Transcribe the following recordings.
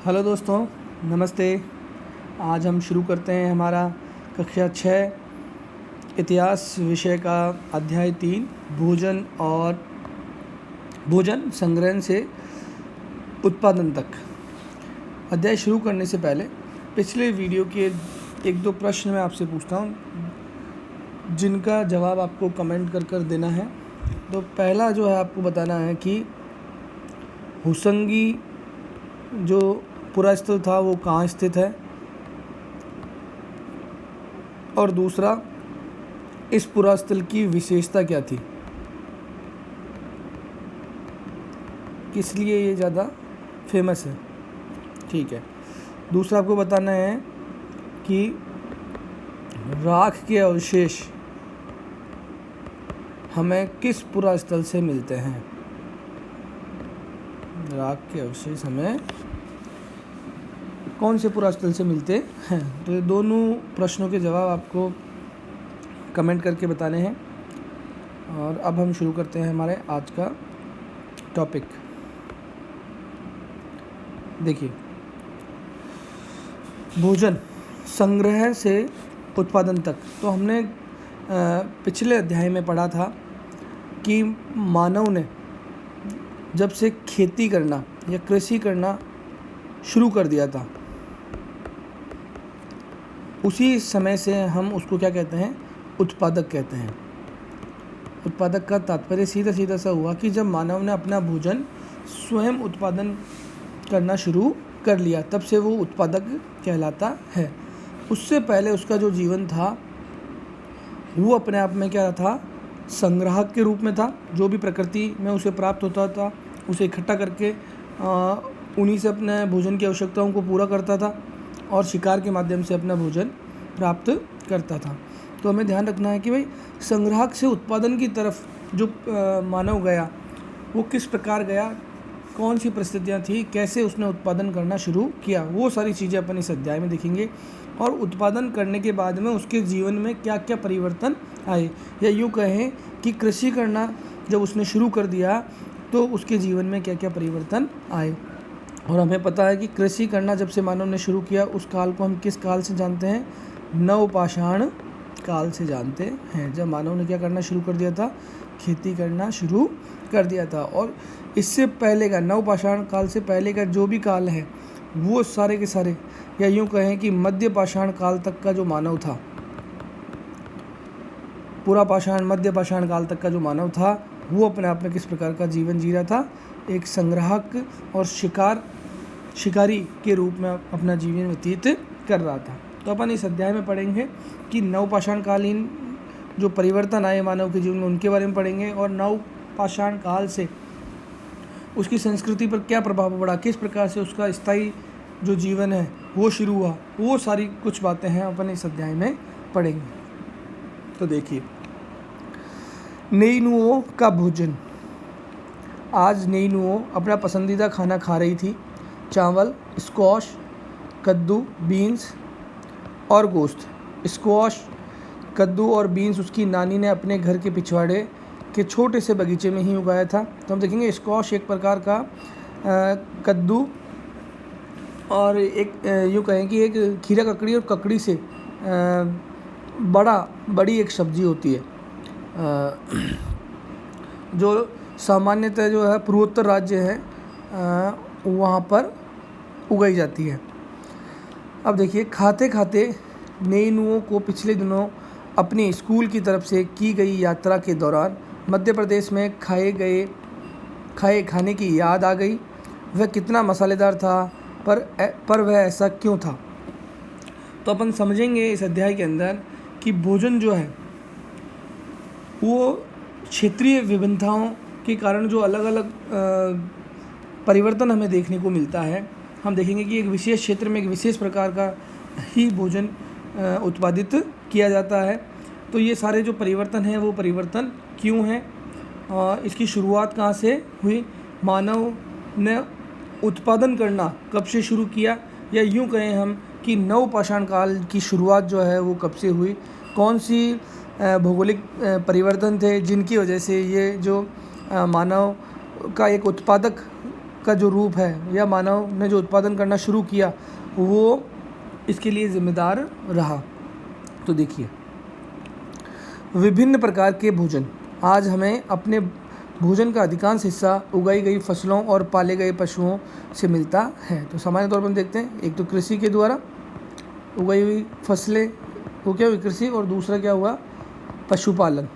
Hello दोस्तों, नमस्ते। आज हम शुरू करते हैं हमारा कक्षा 6 इतिहास विषय का अध्याय 3 भोजन और भोजन संग्रहण से उत्पादन तक। अध्याय शुरू करने से पहले पिछले वीडियो के एक दो प्रश्न मैं आपसे पूछता हूँ, जिनका जवाब आपको कमेंट कर देना है। तो पहला जो है आपको बताना है कि हुसंगी जो पुरास्थल था वो कहाँ स्थित है, और दूसरा इस पुरास्थल की विशेषता क्या थी, किस लिए ये ज़्यादा फेमस है। ठीक है। दूसरा आपको बताना है कि राख के अवशेष हमें किस पुरास्थल से मिलते हैं। राख के अवशेष हमें कौन से पुरास्थल से मिलते हैं। तो ये दोनों प्रश्नों के जवाब आपको कमेंट करके बताने हैं। और अब हम शुरू करते हैं हमारे आज का टॉपिक। देखिए, भोजन संग्रह से उत्पादन तक। तो हमने पिछले अध्याय में पढ़ा था कि मानव ने जब से खेती करना या कृषि करना शुरू कर दिया था, उसी समय से हम उसको क्या कहते हैं, उत्पादक कहते हैं। उत्पादक का तात्पर्य सीधा सा हुआ कि जब मानव ने अपना भोजन स्वयं उत्पादन करना शुरू कर लिया, तब से वो उत्पादक कहलाता है। उससे पहले उसका जो जीवन था वो अपने आप में क्या था, संग्राहक के रूप में था। जो भी प्रकृति में उसे प्राप्त होता था उसे इकट्ठा करके उन्हीं से अपने भोजन की आवश्यकताओं को पूरा करता था और शिकार के माध्यम से अपना भोजन प्राप्त करता था। तो हमें ध्यान रखना है कि भाई संग्राहक से उत्पादन की तरफ जो मानव गया वो किस प्रकार गया, कौन सी परिस्थितियाँ थी, कैसे उसने उत्पादन करना शुरू किया, वो सारी चीज़ें अपन इस अध्याय में देखेंगे। और उत्पादन करने के बाद में उसके जीवन में क्या क्या परिवर्तन आए, या यूँ कहें कि कृषि करना जब उसने शुरू कर दिया तो उसके जीवन में क्या क्या परिवर्तन आए। और हमें पता है कि कृषि करना जब से मानव ने शुरू किया, उस काल को हम किस काल से जानते हैं, नवपाषाण काल से जानते हैं। जब मानव ने क्या करना शुरू कर दिया था, खेती करना शुरू कर दिया था। और इससे पहले का, नवपाषाण काल से पहले का जो भी काल है, वो सारे के सारे, या यूँ कहें कि मध्य पाषाण काल तक का जो मानव था, पूरा पाषाण मध्य पाषाण काल तक का जो मानव था, वो अपने आप में किस प्रकार का जीवन जी रहा था, एक संग्राहक और शिकारी के रूप में अपना जीवन व्यतीत कर रहा था। तो अपन इस अध्याय में पढ़ेंगे कि नवपाषाण कालीन जो परिवर्तन आए मानव के जीवन में, उनके बारे में पढ़ेंगे। और नवपाषाण काल से उसकी संस्कृति पर क्या प्रभाव पड़ा, किस प्रकार से उसका स्थायी जो जीवन है वो शुरू हुआ, वो सारी कुछ बातें हैं अपन इस अध्याय में पढ़ेंगे। तो देखिए, नई-नुओं का भोजन। आज नई-नुओं अपना पसंदीदा खाना खा रही थी, चावल, स्क्वाश, कद्दू, बीन्स और गोश्त। स्क्वाश, कद्दू और बीन्स उसकी नानी ने अपने घर के पिछवाड़े के छोटे से बगीचे में ही उगाया था। तो हम देखेंगे स्क्वाश एक प्रकार का कद्दू, और एक यूँ कहें कि एक खीरा ककड़ी और ककड़ी से बड़ी एक सब्जी होती है, जो सामान्यतः जो है पूर्वोत्तर राज्य है वहाँ पर उगाई जाती है। अब देखिए, खाते खाते नई-नुओं को पिछले दिनों अपनी स्कूल की तरफ से की गई यात्रा के दौरान मध्य प्रदेश में खाए खाने की याद आ गई। वह कितना मसालेदार था, पर वह ऐसा क्यों था। तो अपन समझेंगे इस अध्याय के अंदर कि भोजन जो है वो क्षेत्रीय विभिन्नताओं के कारण जो अलग अलग परिवर्तन हमें देखने को मिलता है। हम देखेंगे कि एक विशेष क्षेत्र में एक विशेष प्रकार का ही भोजन उत्पादित किया जाता है। तो ये सारे जो परिवर्तन हैं वो परिवर्तन क्यों हैं, इसकी शुरुआत कहाँ से हुई, मानव ने उत्पादन करना कब से शुरू किया, या यूँ कहें हम कि नवपाषाण काल की शुरुआत जो है वो कब से हुई, कौन सी भौगोलिक परिवर्तन थे जिनकी वजह से ये जो मानव का एक उत्पादक का जो रूप है या मानव ने जो उत्पादन करना शुरू किया वो इसके लिए जिम्मेदार रहा। तो देखिए, विभिन्न प्रकार के भोजन। आज हमें अपने भोजन का अधिकांश हिस्सा उगाई गई फसलों और पाले गए पशुओं से मिलता है। तो सामान्य तौर पर हम देखते हैं, एक तो कृषि के द्वारा उगाई हुई फसलें, वो क्या हुई, कृषि, और दूसरा क्या हुआ, पशुपालन।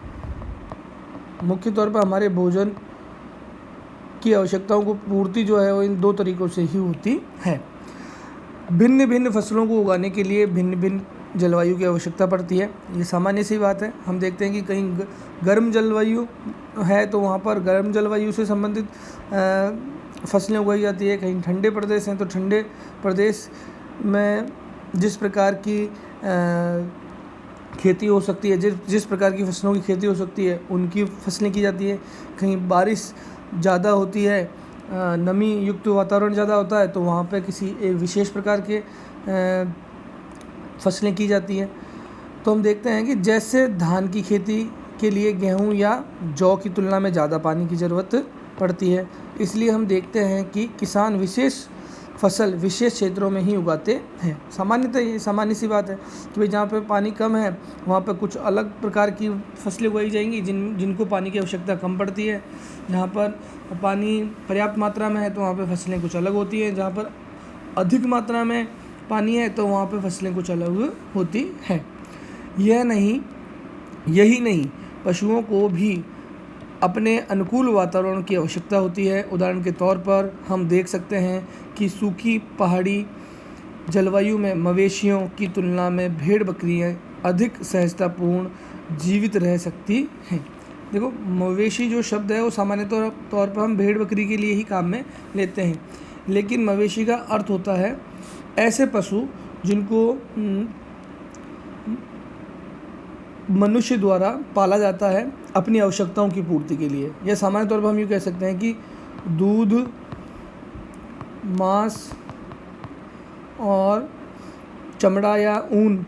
मुख्य तौर पर हमारे भोजन की आवश्यकताओं को पूर्ति जो है वो इन दो तरीक़ों से ही होती है। भिन्न भिन्न फसलों को उगाने के लिए भिन्न भिन्न जलवायु की आवश्यकता पड़ती है। ये सामान्य सी बात है। हम देखते हैं कि कहीं गर्म जलवायु है तो वहाँ पर गर्म जलवायु से संबंधित फसलें उगाई जाती है। कहीं ठंडे प्रदेश हैं तो ठंडे प्रदेश में जिस प्रकार की खेती हो सकती है, जिस प्रकार की फसलों की खेती हो सकती है उनकी फसलें की जाती है। कहीं बारिश ज़्यादा होती है, नमी युक्त वातावरण ज़्यादा होता है तो वहाँ पे किसी एक विशेष प्रकार के फसलें की जाती हैं। तो हम देखते हैं कि जैसे धान की खेती के लिए गेहूं या जौ की तुलना में ज़्यादा पानी की ज़रूरत पड़ती है, इसलिए हम देखते हैं कि किसान विशेष फसल विशेष क्षेत्रों में ही उगाते हैं। सामान्यतः ये सामान्य सी बात है कि भाई जहाँ पे पानी कम है वहाँ पे कुछ अलग प्रकार की फसलें उगाई जाएंगी जिनको पानी की आवश्यकता कम पड़ती है। जहाँ पर पानी पर्याप्त मात्रा में है तो वहाँ पे फसलें कुछ अलग होती हैं। जहाँ पर अधिक मात्रा में पानी है तो वहाँ पे फसलें कुछ अलग होती हैं। यही नहीं, पशुओं को भी अपने अनुकूल वातावरण की आवश्यकता होती है। उदाहरण के तौर पर हम देख सकते हैं कि सूखी पहाड़ी जलवायु में मवेशियों की तुलना में भेड़ बकरियां अधिक सहजतापूर्ण जीवित रह सकती हैं। देखो, मवेशी जो शब्द है वो सामान्य तौर पर हम भेड़ बकरी के लिए ही काम में लेते हैं, लेकिन मवेशी का अर्थ होता है ऐसे पशु जिनको मनुष्य द्वारा पाला जाता है अपनी आवश्यकताओं की पूर्ति के लिए। या सामान्य तौर पर हम यूँ कह सकते हैं कि दूध, मांस और चमड़ा या ऊन,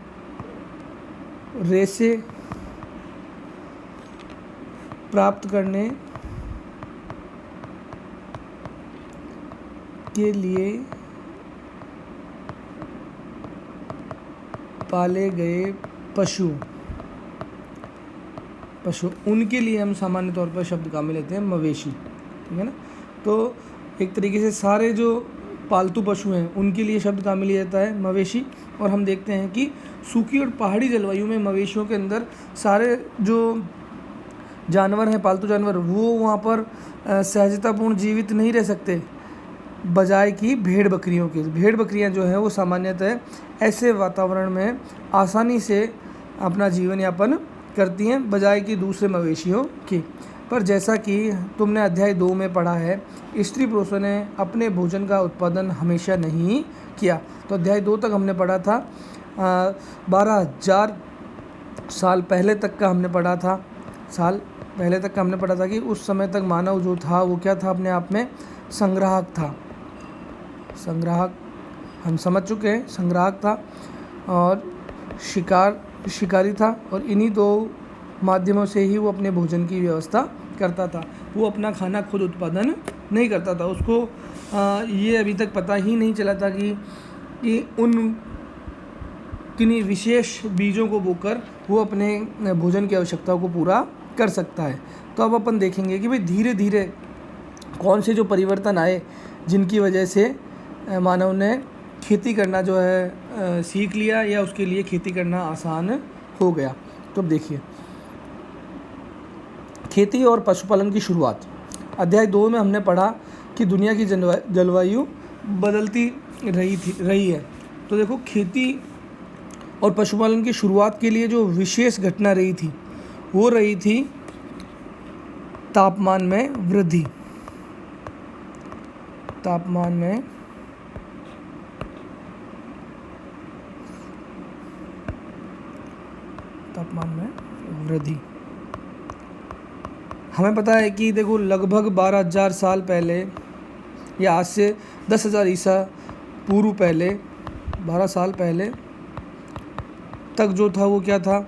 रेशे प्राप्त करने के लिए पाले गए पशु उनके लिए हम सामान्य तौर पर शब्द काम में लेते हैं मवेशी, ठीक है ना। तो एक तरीके से सारे जो पालतू पशु हैं उनके लिए शब्द काम में लिया जाता है मवेशी। और हम देखते हैं कि सूखी और पहाड़ी जलवायु में मवेशियों के अंदर सारे जो जानवर हैं, पालतू जानवर, वो वहाँ पर सहजतापूर्ण जीवित नहीं रह सकते, बजाय कि भेड़ बकरियों के। भेड़ बकरियाँ जो हैं वो सामान्यतः ऐसे वातावरण में आसानी से अपना जीवन यापन करती हैं बजाय कि दूसरे मवेशियों की। पर जैसा कि तुमने अध्याय 2 में पढ़ा है, स्त्री पुरुषों ने अपने भोजन का उत्पादन हमेशा नहीं किया। तो अध्याय 2 तक हमने पढ़ा था, 12,000 साल पहले तक का हमने पढ़ा था कि उस समय तक मानव जो था वो क्या था, अपने आप में संग्राहक था। संग्राहक हम समझ चुके हैं, संग्राहक था और शिकारी था, और इन्हीं दो माध्यमों से ही वो अपने भोजन की व्यवस्था करता था। वो अपना खाना खुद उत्पादन नहीं करता था। उसको ये अभी तक पता ही नहीं चला था कि उन किन्हीं विशेष बीजों को बोकर वो अपने भोजन की आवश्यकताओं को पूरा कर सकता है। तो अब अपन देखेंगे कि भाई धीरे धीरे कौन से जो परिवर्तन आए जिनकी वजह से मानव ने खेती करना जो है सीख लिया या उसके लिए खेती करना आसान हो गया। तो अब देखिए, खेती और पशुपालन की शुरुआत। अध्याय 2 में हमने पढ़ा कि दुनिया की जलवायु बदलती रही है। तो देखो, खेती और पशुपालन की शुरुआत के लिए जो विशेष घटना रही थी वो रही थी तापमान में वृद्धि। तापमान में वृद्धि। हमें पता है कि देखो, लगभग 12,000 साल पहले या आज से 10,000 ईसा पूर्व पहले, 12 साल पहले तक जो था वो क्या था,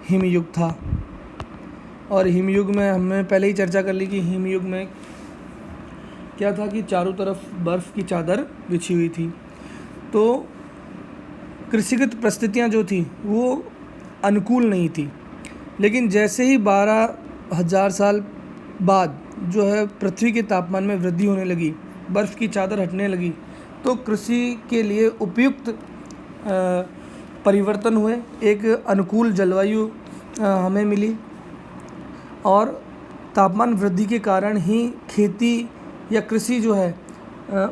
हिमयुग था। और हिमयुग में हमने पहले ही चर्चा कर ली कि हिमयुग में क्या था कि चारों तरफ बर्फ़ की चादर बिछी हुई थी। तो कृषिगत परिस्थितियाँ जो थी वो अनुकूल नहीं थी। लेकिन जैसे ही 12,000 साल बाद जो है पृथ्वी के तापमान में वृद्धि होने लगी, बर्फ़ की चादर हटने लगी, तो कृषि के लिए उपयुक्त परिवर्तन हुए, एक अनुकूल जलवायु हमें मिली और तापमान वृद्धि के कारण ही खेती या कृषि जो है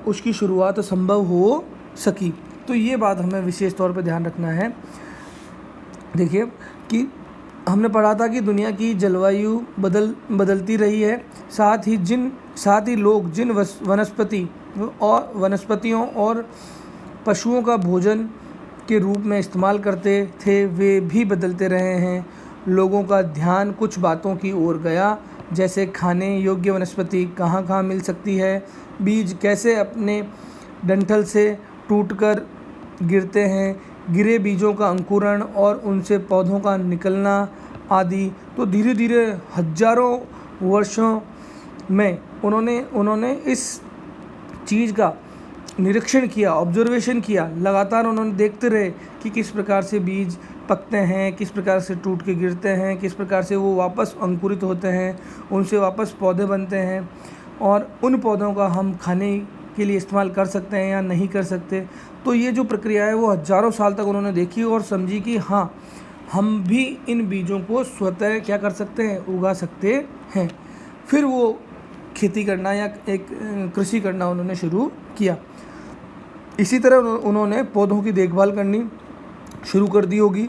उसकी शुरुआत संभव हो सकी। तो ये बात हमें विशेष तौर पर ध्यान रखना है। देखिए कि हमने पढ़ा था कि दुनिया की जलवायु बदलती रही है, साथ ही लोग जिन वनस्पतियों और पशुओं का भोजन के रूप में इस्तेमाल करते थे वे भी बदलते रहे हैं। लोगों का ध्यान कुछ बातों की ओर गया, जैसे खाने योग्य वनस्पति कहाँ मिल सकती है, बीज कैसे अपने डंठल से टूटकर गिरते हैं, गिरे बीजों का अंकुरण और उनसे पौधों का निकलना आदि। तो धीरे धीरे हजारों वर्षों में उन्होंने इस चीज़ का निरीक्षण किया, ऑब्जर्वेशन किया, लगातार उन्होंने देखते रहे कि किस प्रकार से बीज पकते हैं, किस प्रकार से टूट के गिरते हैं, किस प्रकार से वो वापस अंकुरित होते हैं, उनसे वापस पौधे बनते हैं और उन पौधों का हम खाने के लिए इस्तेमाल कर सकते हैं या नहीं कर सकते। तो ये जो प्रक्रिया है वो हजारों साल तक उन्होंने देखी और समझी कि हाँ, हम भी इन बीजों को स्वतः क्या कर सकते हैं, उगा सकते हैं। फिर वो खेती करना या एक कृषि करना उन्होंने शुरू किया। इसी तरह उन्होंने पौधों की देखभाल करनी शुरू कर दी होगी,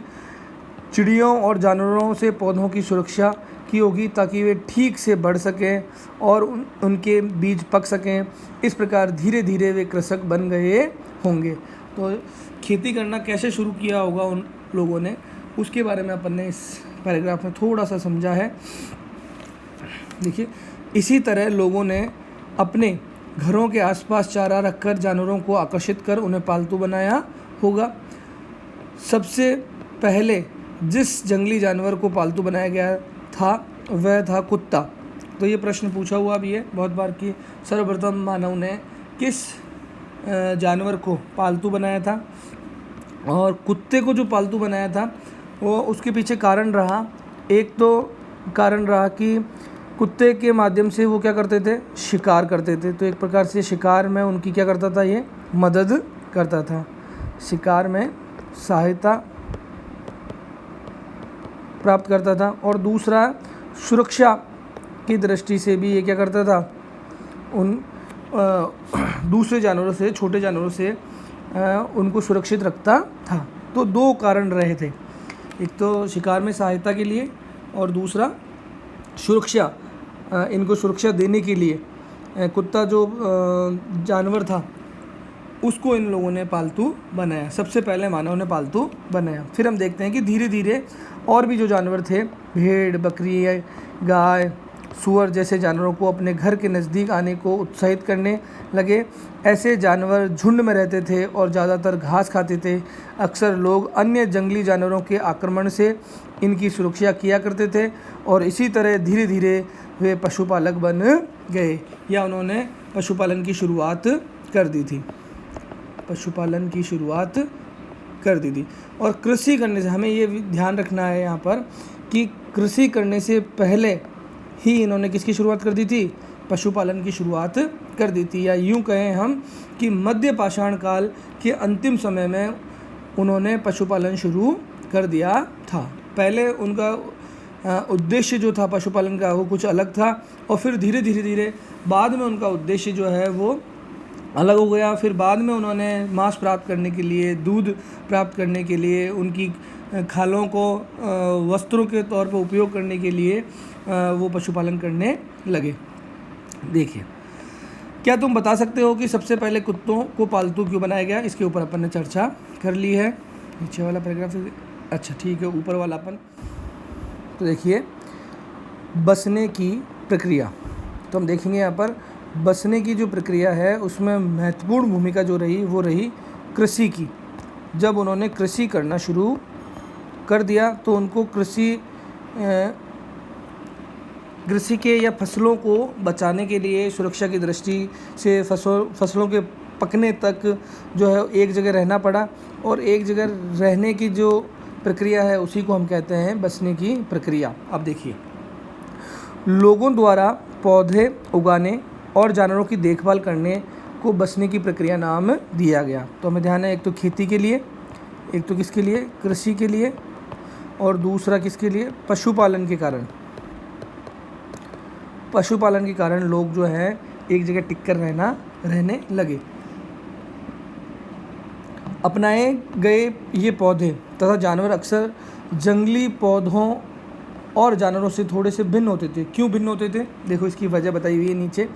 चिड़ियों और जानवरों से पौधों की सुरक्षा की होगी ताकि वे ठीक से बढ़ सकें और उनके बीज पक सकें। इस प्रकार धीरे धीरे वे कृषक बन गए होंगे। तो खेती करना कैसे शुरू किया होगा उन लोगों ने, उसके बारे में अपन ने इस पैराग्राफ में थोड़ा सा समझा है। देखिए, इसी तरह लोगों ने अपने घरों के आसपास चारा रखकर जानवरों को आकर्षित कर उन्हें पालतू बनाया होगा। सबसे पहले जिस जंगली जानवर को पालतू बनाया गया था वह था कुत्ता। तो ये प्रश्न पूछा हुआ भी है बहुत बार कि सर्वप्रथम मानव ने किस जानवर को पालतू बनाया था, और कुत्ते को जो पालतू बनाया था वो उसके पीछे कारण रहा। एक तो कारण रहा कि कुत्ते के माध्यम से वो क्या करते थे, शिकार करते थे। तो एक प्रकार से शिकार में उनकी क्या करता था, ये मदद करता था, शिकार में सहायता प्राप्त करता था। और दूसरा, सुरक्षा की दृष्टि से भी ये क्या करता था, उन दूसरे जानवरों से, छोटे जानवरों से उनको सुरक्षित रखता था। तो दो कारण रहे थे, एक तो शिकार में सहायता के लिए और दूसरा सुरक्षा, इनको सुरक्षा देने के लिए कुत्ता जो जानवर था उसको इन लोगों ने पालतू बनाया। सबसे पहले मानव ने पालतू बनाया। फिर हम देखते हैं कि धीरे धीरे और भी जो जानवर थे, भेड़, बकरी, गाय, सूअर जैसे जानवरों को अपने घर के नज़दीक आने को उत्साहित करने लगे। ऐसे जानवर झुंड में रहते थे और ज़्यादातर घास खाते थे। अक्सर लोग अन्य जंगली जानवरों के आक्रमण से इनकी सुरक्षा किया करते थे और इसी तरह धीरे धीरे वे पशुपालक बन गए, या उन्होंने पशुपालन की शुरुआत कर दी थी, पशुपालन की शुरुआत कर दी थी। और कृषि करने से हमें ये ध्यान रखना है यहाँ पर कि कृषि करने से पहले ही इन्होंने किसकी शुरुआत कर दी थी, पशुपालन की शुरुआत कर दी थी। या यूँ कहें हम कि मध्य पाषाण काल के अंतिम समय में उन्होंने पशुपालन शुरू कर दिया था। पहले उनका उद्देश्य जो था पशुपालन का वो कुछ अलग था और फिर धीरे धीरे बाद में उनका उद्देश्य जो है वो अलग हो गया। फिर बाद में उन्होंने मांस प्राप्त करने के लिए, दूध प्राप्त करने के लिए, उनकी खालों को वस्त्रों के तौर पर उपयोग करने के लिए वो पशुपालन करने लगे। देखिए, क्या तुम बता सकते हो कि सबसे पहले कुत्तों को पालतू क्यों बनाया गया? इसके ऊपर अपन ने चर्चा कर ली है। नीचे वाला पैराग्राफ, अच्छा ठीक है, ऊपर वाला अपन तो देखिए, बसने की प्रक्रिया। तो हम देखेंगे यहाँ पर बसने की जो प्रक्रिया है उसमें महत्वपूर्ण भूमिका जो रही वो रही कृषि की। जब उन्होंने कृषि करना शुरू कर दिया तो उनको कृषि कृषि के या फसलों को बचाने के लिए सुरक्षा की दृष्टि से फसलों के पकने तक जो है एक जगह रहना पड़ा, और एक जगह रहने की जो प्रक्रिया है उसी को हम कहते हैं बसने की प्रक्रिया। अब देखिए, लोगों द्वारा पौधे उगाने और जानवरों की देखभाल करने को बसने की प्रक्रिया नाम दिया गया। तो हमें ध्यान है, एक तो खेती के लिए, एक तो किसके लिए, कृषि के लिए, और दूसरा किसके लिए, पशुपालन के कारण। पशुपालन के कारण लोग जो है एक जगह टिक कर रहने लगे। अपनाए गए ये पौधे तथा जानवर अक्सर जंगली पौधों और जानवरों से थोड़े से भिन्न होते थे। क्यों भिन्न होते थे? देखो, इसकी वजह बताई हुई है नीचे।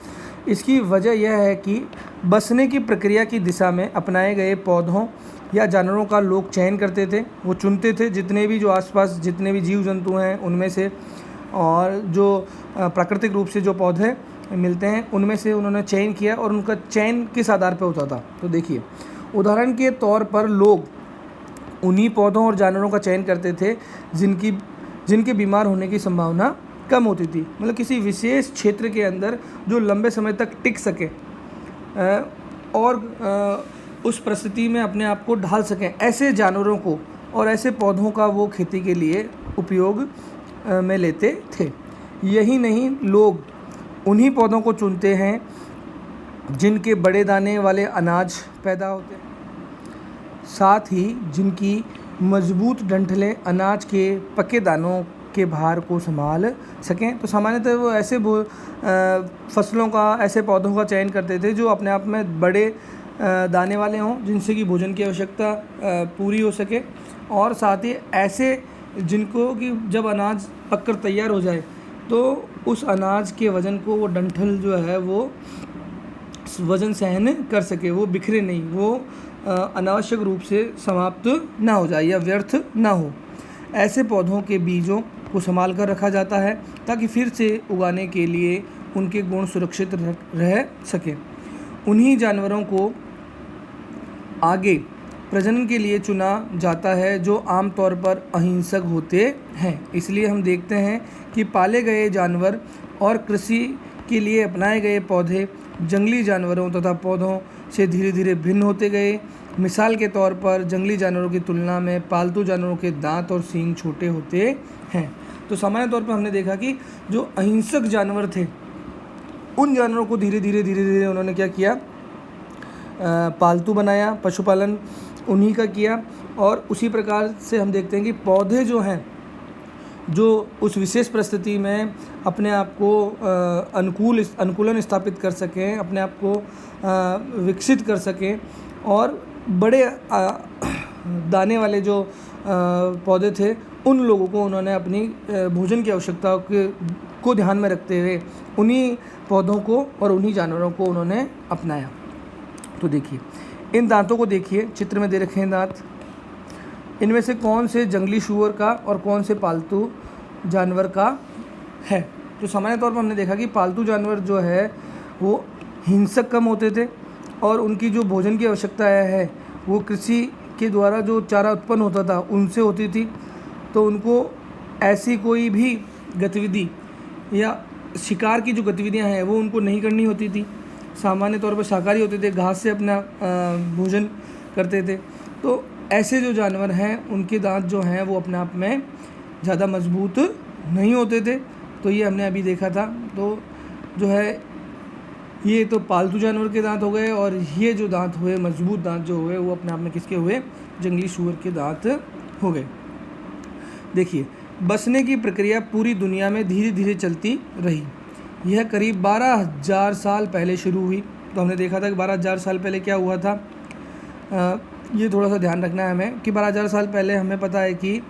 इसकी वजह यह है कि बसने की प्रक्रिया की दिशा में अपनाए गए पौधों या जानवरों का लोग चयन करते थे। वो चुनते थे जितने भी जो आसपास जितने भी जीव जंतु हैं उनमें से, और जो प्राकृतिक रूप से जो पौधे मिलते हैं उनमें से उन्होंने चयन किया, और उनका चयन किस आधार पर होता था? तो देखिए, उदाहरण के तौर पर लोग उन्हीं पौधों और जानवरों का चयन करते थे जिनके बीमार होने की संभावना कम होती थी। मतलब किसी विशेष क्षेत्र के अंदर जो लंबे समय तक टिक सके और उस परिस्थिति में अपने आप को ढाल सकें, ऐसे जानवरों को और ऐसे पौधों का वो खेती के लिए उपयोग में लेते थे। यही नहीं, लोग उन्हीं पौधों को चुनते हैं जिनके बड़े दाने वाले अनाज पैदा होते हैं, साथ ही जिनकी मजबूत डंठलें अनाज के पके दानों के भार को संभाल सकें। तो सामान्यतः वो ऐसे फसलों का, ऐसे पौधों का चयन करते थे जो अपने आप में बड़े दाने वाले हों, जिनसे कि भोजन की आवश्यकता पूरी हो सके, और साथ ही ऐसे जिनको कि जब अनाज पककर तैयार हो जाए तो उस अनाज के वज़न को वो डंठल जो है वो वज़न सहन कर सके, वो बिखरे नहीं, वो अनावश्यक रूप से समाप्त ना हो जाए या व्यर्थ ना हो। ऐसे पौधों के बीजों को संभाल कर रखा जाता है ताकि फिर से उगाने के लिए उनके गुण सुरक्षित रह सकें। उन्हीं जानवरों को आगे प्रजनन के लिए चुना जाता है जो आमतौर पर अहिंसक होते हैं। इसलिए हम देखते हैं कि पाले गए जानवर और कृषि के लिए अपनाए गए पौधे जंगली जानवरों तथा पौधों से धीरे धीरे भिन्न होते गए। मिसाल के तौर पर जंगली जानवरों की तुलना में पालतू जानवरों के दांत और सींग छोटे होते हैं। तो सामान्य तौर पर हमने देखा कि जो अहिंसक जानवर थे उन जानवरों को धीरे धीरे उन्होंने क्या किया, पालतू बनाया, पशुपालन उन्हीं का किया। और उसी प्रकार से हम देखते हैं कि पौधे जो हैं जो उस विशेष परिस्थिति में अपने आप को अनुकूलन स्थापित कर सकें, अपने आप को विकसित कर सकें, और बड़े दाने वाले जो पौधे थे उन लोगों को उन्होंने अपनी भोजन की आवश्यकताओं को ध्यान में रखते हुए उन्हीं पौधों को और उन्हीं जानवरों को उन्होंने अपनाया। तो देखिए, इन दांतों को देखिए, चित्र में दे रखे हैं दांत। इनमें से कौन से जंगली सूअर का और कौन से पालतू जानवर का है? तो सामान्य तौर पर हमने देखा कि पालतू जानवर जो है वो हिंसक कम होते थे, और उनकी जो भोजन की आवश्यकता है वो कृषि के द्वारा जो चारा उत्पन्न होता था उनसे होती थी। तो उनको ऐसी कोई भी गतिविधि या शिकार की जो गतिविधियां हैं वो उनको नहीं करनी होती थी। सामान्य तौर पर शाकाहारी होते थे, घास से अपना भोजन करते थे। तो ऐसे जो जानवर हैं उनके दांत जो हैं वो अपने आप में ज़्यादा मजबूत नहीं होते थे। तो ये हमने अभी देखा था। तो जो है ये तो पालतू जानवर के दांत हो गए, और ये जो दांत हुए, मजबूत दांत जो हुए, वो अपने आप में किसके हुए? जंगली सूअर के दांत हो गए। देखिए, बसने की प्रक्रिया पूरी दुनिया में धीरे धीरे चलती रही। यह करीब 12,000 साल पहले शुरू हुई। तो हमने देखा था कि 12,000 साल पहले क्या हुआ था। ये थोड़ा सा ध्यान रखना है हमें कि 12,000 साल पहले हमें पता है कि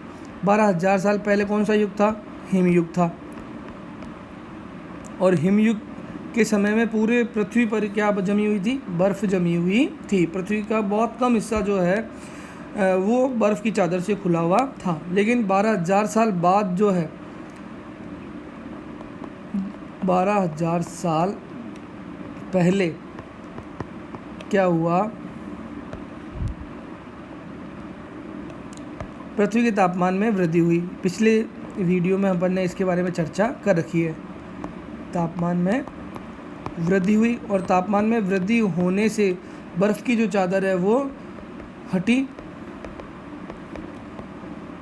12,000 साल पहले कौन सा युग था? हिमयुग था। और हिमयुग के समय में पूरे पृथ्वी पर क्या जमी हुई थी? बर्फ़ जमी हुई थी। पृथ्वी का बहुत कम हिस्सा जो है वो बर्फ़ की चादर से खुला हुआ था। लेकिन 12,000 साल बाद जो है, 12,000 साल पहले क्या हुआ? पृथ्वी के तापमान में वृद्धि हुई। पिछले वीडियो में अपन ने इसके बारे में चर्चा कर रखी है। तापमान में वृद्धि हुई, और तापमान में वृद्धि होने से बर्फ़ की जो चादर है वो हटी,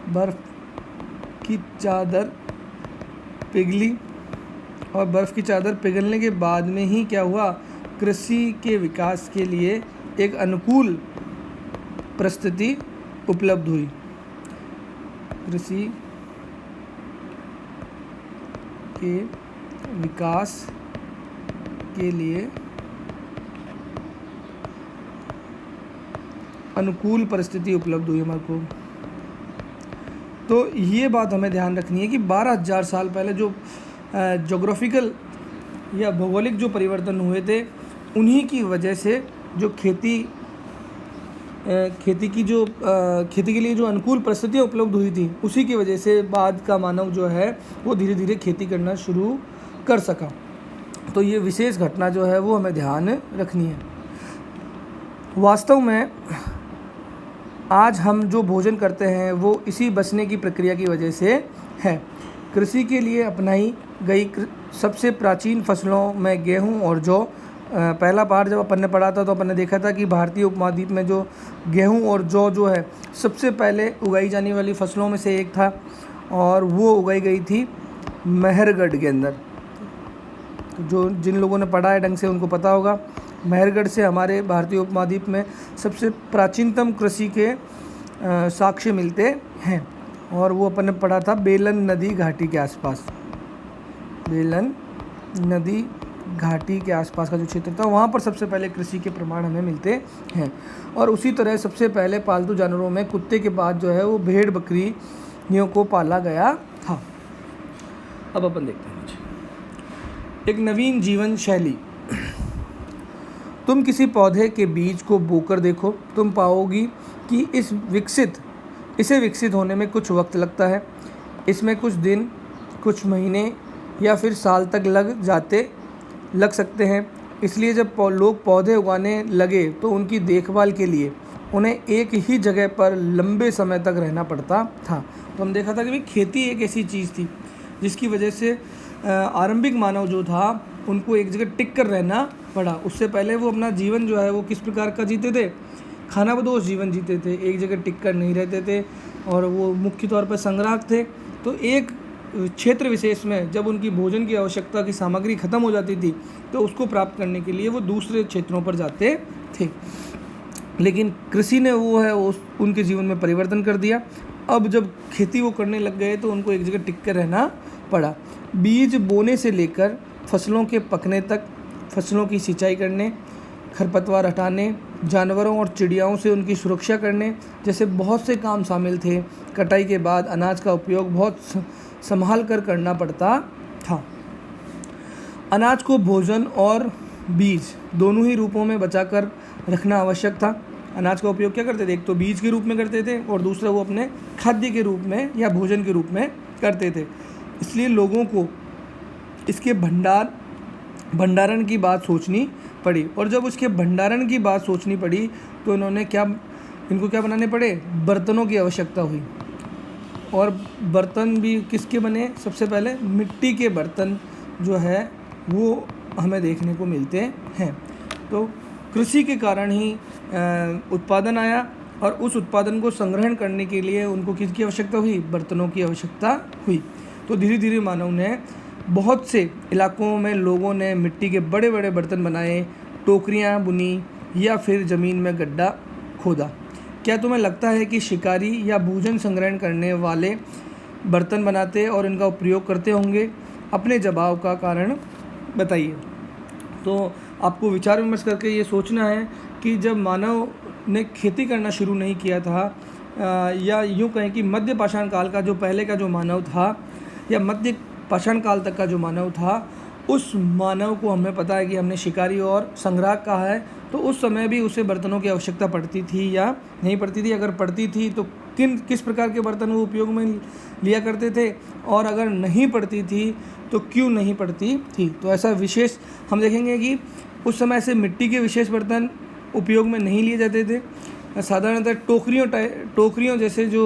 बर्फ़ की चादर पिघली, और बर्फ़ की चादर पिघलने के बाद में ही क्या हुआ, कृषि के विकास के लिए एक अनुकूल परिस्थिति उपलब्ध हुई। कृषि के विकास के लिए अनुकूल परिस्थिति उपलब्ध हुई हमारे को। तो ये बात हमें ध्यान रखनी है कि 12,000 साल पहले जो जोग्राफिकल या भौगोलिक जो परिवर्तन हुए थे, उन्हीं की वजह से जो खेती के लिए जो अनुकूल परिस्थितियाँ उपलब्ध हुई थी, उसी की वजह से बाद का मानव जो है वो धीरे धीरे खेती करना शुरू कर सका। तो ये विशेष घटना जो है वो हमें ध्यान रखनी है। वास्तव में आज हम जो भोजन करते हैं वो इसी बचने की प्रक्रिया की वजह से है। कृषि के लिए अपनाई गई सबसे प्राचीन फसलों में गेहूं और जौ, पहला पाठ जब अपन ने पढ़ा था तो अपन ने देखा था कि भारतीय उपमहाद्वीप में जो गेहूं और जौ जो है सबसे पहले उगाई जाने वाली फसलों में से एक था, और वो उगाई गई थी मेहरगढ़ के अंदर। जो जिन लोगों ने पढ़ा है ढंग से उनको पता होगा, मेहरगढ़ से हमारे भारतीय उपमहाद्वीप में सबसे प्राचीनतम कृषि के साक्ष्य मिलते हैं, और वो अपन ने पढ़ा था बेलन नदी घाटी के आसपास। बेलन नदी घाटी के आसपास का जो क्षेत्र था वहाँ पर सबसे पहले कृषि के प्रमाण हमें मिलते हैं। और उसी तरह सबसे पहले पालतू जानवरों में कुत्ते के बाद जो है वो भेड़ बकरियों को पाला गया था। अब अपन देखते हैं एक नवीन जीवन शैली। तुम किसी पौधे के बीज को बोकर देखो, तुम पाओगी कि इसे विकसित होने में कुछ वक्त लगता है। इसमें कुछ दिन, कुछ महीने या फिर साल तक लग सकते हैं। इसलिए जब लोग पौधे उगाने लगे तो उनकी देखभाल के लिए उन्हें एक ही जगह पर लंबे समय तक रहना पड़ता था। तो हम देखा था कि भाई खेती एक ऐसी चीज़ थी जिसकी वजह से आरंभिक मानव जो था उनको एक जगह टिक कर रहना पड़ा। उससे पहले वो अपना जीवन जो है वो किस प्रकार का जीते थे, खानाबदोश जीवन जीते थे, एक जगह टिक कर नहीं रहते थे, और वो मुख्य तौर पर संग्राहक थे। तो एक क्षेत्र विशेष में जब उनकी भोजन की आवश्यकता की सामग्री खत्म हो जाती थी तो उसको प्राप्त करने के लिए वो दूसरे क्षेत्रों पर जाते थे। लेकिन कृषि ने उनके जीवन में परिवर्तन कर दिया। अब जब खेती वो करने लग गए तो उनको एक जगह टिक कर रहना पड़ा। बीज बोने से लेकर फसलों के पकने तक, फसलों की सिंचाई करने, खरपतवार हटाने, जानवरों और चिड़ियाओं से उनकी सुरक्षा करने जैसे बहुत से काम शामिल थे। कटाई के बाद अनाज का उपयोग बहुत संभाल कर करना पड़ता था। अनाज को भोजन और बीज दोनों ही रूपों में बचाकर रखना आवश्यक था। अनाज का उपयोग क्या करते थे, एक तो बीज के रूप में करते थे और दूसरा वो अपने खाद्य के रूप में या भोजन के रूप में करते थे। इसलिए लोगों को इसके भंडारण की बात सोचनी पड़ी, और जब उसके भंडारण की बात सोचनी पड़ी तो इनको क्या बनाने पड़े, बर्तनों की आवश्यकता हुई। और बर्तन भी किसके बने, सबसे पहले मिट्टी के बर्तन जो है वो हमें देखने को मिलते हैं। तो कृषि के कारण ही उत्पादन आया, और उस उत्पादन को संग्रहण करने के लिए उनको किसकी आवश्यकता हुई, बर्तनों की आवश्यकता हुई। तो धीरे धीरे मानव ने बहुत से इलाकों में लोगों ने मिट्टी के बड़े बड़े बर्तन बनाए, टोकरियाँ बुनी या फिर ज़मीन में गड्ढा खोदा। क्या तुम्हें लगता है कि शिकारी या भोजन संग्रहण करने वाले बर्तन बनाते और इनका उपयोग करते होंगे? अपने जवाब का कारण बताइए। तो आपको विचार विमर्श करके ये सोचना है कि जब मानव ने खेती करना शुरू नहीं किया था, या यूँ कहें कि मध्य पाषाण काल का जो पहले का जो मानव था या मध्य पाषाण काल तक का जो मानव था, उस मानव को हमें पता है कि हमने शिकारी और संग्राहक कहा है। तो उस समय भी उसे बर्तनों की आवश्यकता पड़ती थी या नहीं पड़ती थी? अगर पड़ती थी तो किस प्रकार के बर्तन वो उपयोग में लिया करते थे, और अगर नहीं पड़ती थी तो क्यों नहीं पड़ती थी? तो ऐसा विशेष हम देखेंगे कि उस समय से मिट्टी के विशेष बर्तन उपयोग में नहीं लिए जाते थे, साधारणतः टोकरियों जैसे जो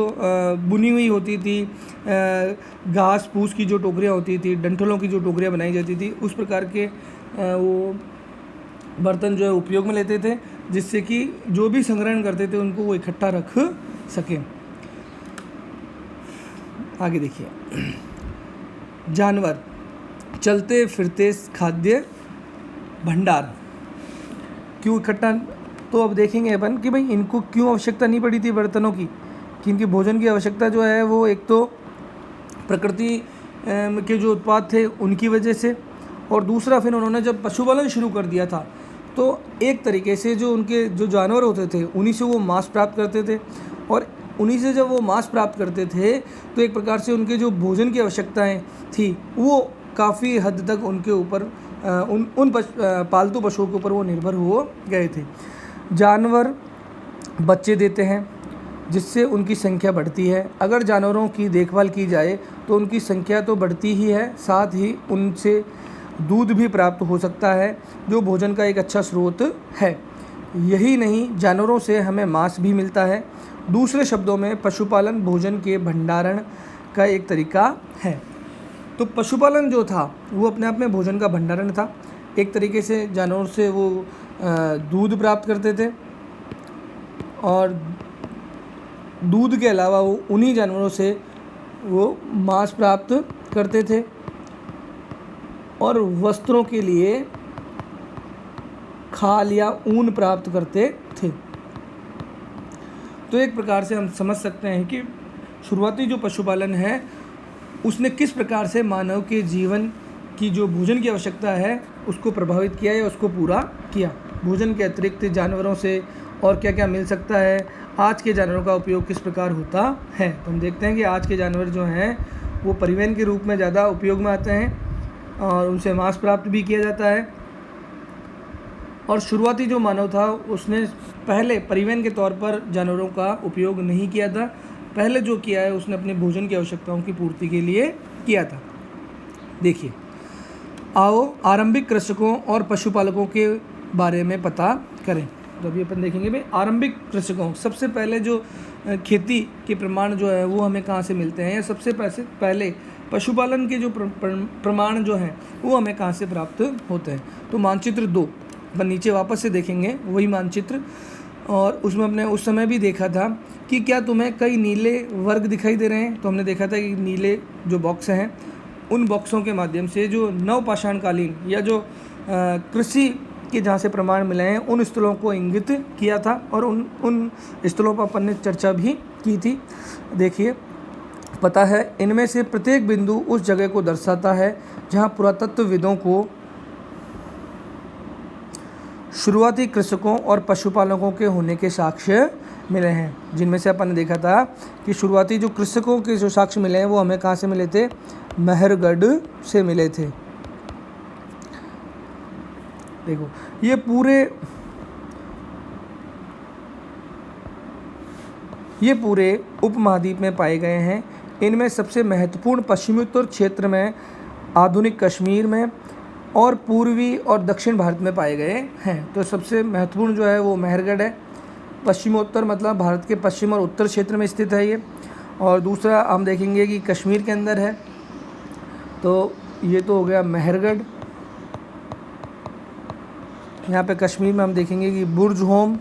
बुनी हुई होती थी, घास फूस की जो टोकरियाँ होती थी, डंठलों की जो टोकरियाँ बनाई जाती थी, उस प्रकार के वो बर्तन जो है उपयोग में लेते थे, जिससे कि जो भी संग्रहण करते थे उनको वो इकट्ठा रख सकें। आगे देखिए, जानवर, चलते फिरते खाद्य भंडार क्यों इकट्ठा, तो अब देखेंगे अपन कि भाई इनको क्यों आवश्यकता नहीं पड़ी थी बर्तनों की, कि इनकी भोजन की आवश्यकता जो है वो एक तो प्रकृति के जो उत्पाद थे उनकी वजह से, और दूसरा फिर उन्होंने जब पशुपालन शुरू कर दिया था तो एक तरीके से जो उनके जो जानवर होते थे उन्हीं से वो मांस प्राप्त करते थे, और उन्हीं से जब वो मांस प्राप्त करते थे तो एक प्रकार से उनके जो भोजन की आवश्यकताएं थी वो काफ़ी हद तक उनके ऊपर पालतू पशुओं के ऊपर वो निर्भर हो गए थे। जानवर बच्चे देते हैं जिससे उनकी संख्या बढ़ती है। अगर जानवरों की देखभाल की जाए तो उनकी संख्या तो बढ़ती ही है, साथ ही उनसे दूध भी प्राप्त हो सकता है जो भोजन का एक अच्छा स्रोत है। यही नहीं, जानवरों से हमें मांस भी मिलता है। दूसरे शब्दों में पशुपालन भोजन के भंडारण का एक तरीका है। तो पशुपालन जो था वो अपने आप में भोजन का भंडारण था। एक तरीके से जानवरों से वो दूध प्राप्त करते थे, और दूध के अलावा वो उन्हीं जानवरों से वो मांस प्राप्त करते थे, और वस्त्रों के लिए खाल या ऊन प्राप्त करते थे। तो एक प्रकार से हम समझ सकते हैं कि शुरुआती जो पशुपालन है उसने किस प्रकार से मानव के जीवन की जो भोजन की आवश्यकता है उसको प्रभावित किया या उसको पूरा किया। भोजन के अतिरिक्त जानवरों से और क्या क्या मिल सकता है, आज के जानवरों का उपयोग किस प्रकार होता है। तो हम देखते हैं कि आज के जानवर जो हैं वो परिवहन के रूप में ज़्यादा उपयोग में आते हैं और उनसे मांस प्राप्त भी किया जाता है। और शुरुआती जो मानव था उसने पहले परिवहन के तौर पर जानवरों का उपयोग नहीं किया था। पहले जो किया है उसने अपने भोजन की आवश्यकताओं की पूर्ति के लिए किया था। देखिए, आओ आरंभिक कृषकों और पशुपालकों के बारे में पता करें। तो अभी अपन देखेंगे भाई आरंभिक कृषकों, सबसे पहले जो खेती के प्रमाण जो है वो हमें कहाँ से मिलते हैं, या सबसे पहले पशुपालन के जो प्रमाण जो हैं वो हमें कहाँ से प्राप्त होते हैं। तो मानचित्र 2 अपन नीचे वापस से देखेंगे वही मानचित्र, और उसमें हमने उस समय भी देखा था कि क्या तुम्हें कई नीले वर्ग दिखाई दे रहे हैं। तो हमने देखा था कि नीले जो बॉक्स हैं उन बॉक्सों के माध्यम से जो नवपाषाणकालीन या जो कृषि के जहाँ से प्रमाण मिले हैं उन स्थलों को इंगित किया था, और उन स्थलों पर अपन ने चर्चा भी की थी। देखिए, पता है इनमें से प्रत्येक बिंदु उस जगह को दर्शाता है जहाँ पुरातत्वविदों को शुरुआती कृषकों और पशुपालकों के होने के साक्ष्य मिले हैं। जिनमें से अपन ने देखा था कि शुरुआती जो कृषकों के जो साक्ष्य मिले हैं वो हमें कहाँ से मिले थे, मेहरगढ़ से मिले थे। देखो, ये पूरे उपमहाद्वीप में पाए गए हैं। इनमें सबसे महत्वपूर्ण पश्चिमोत्तर क्षेत्र में, आधुनिक कश्मीर में और पूर्वी और दक्षिण भारत में पाए गए हैं। तो सबसे महत्वपूर्ण जो है वो मेहरगढ़ है। पश्चिमोत्तर मतलब भारत के पश्चिम और उत्तर क्षेत्र में स्थित है ये। और दूसरा हम देखेंगे कि कश्मीर के अंदर है। तो ये तो हो गया मेहरगढ़। यहाँ पे कश्मीर में हम देखेंगे कि बुर्ज होम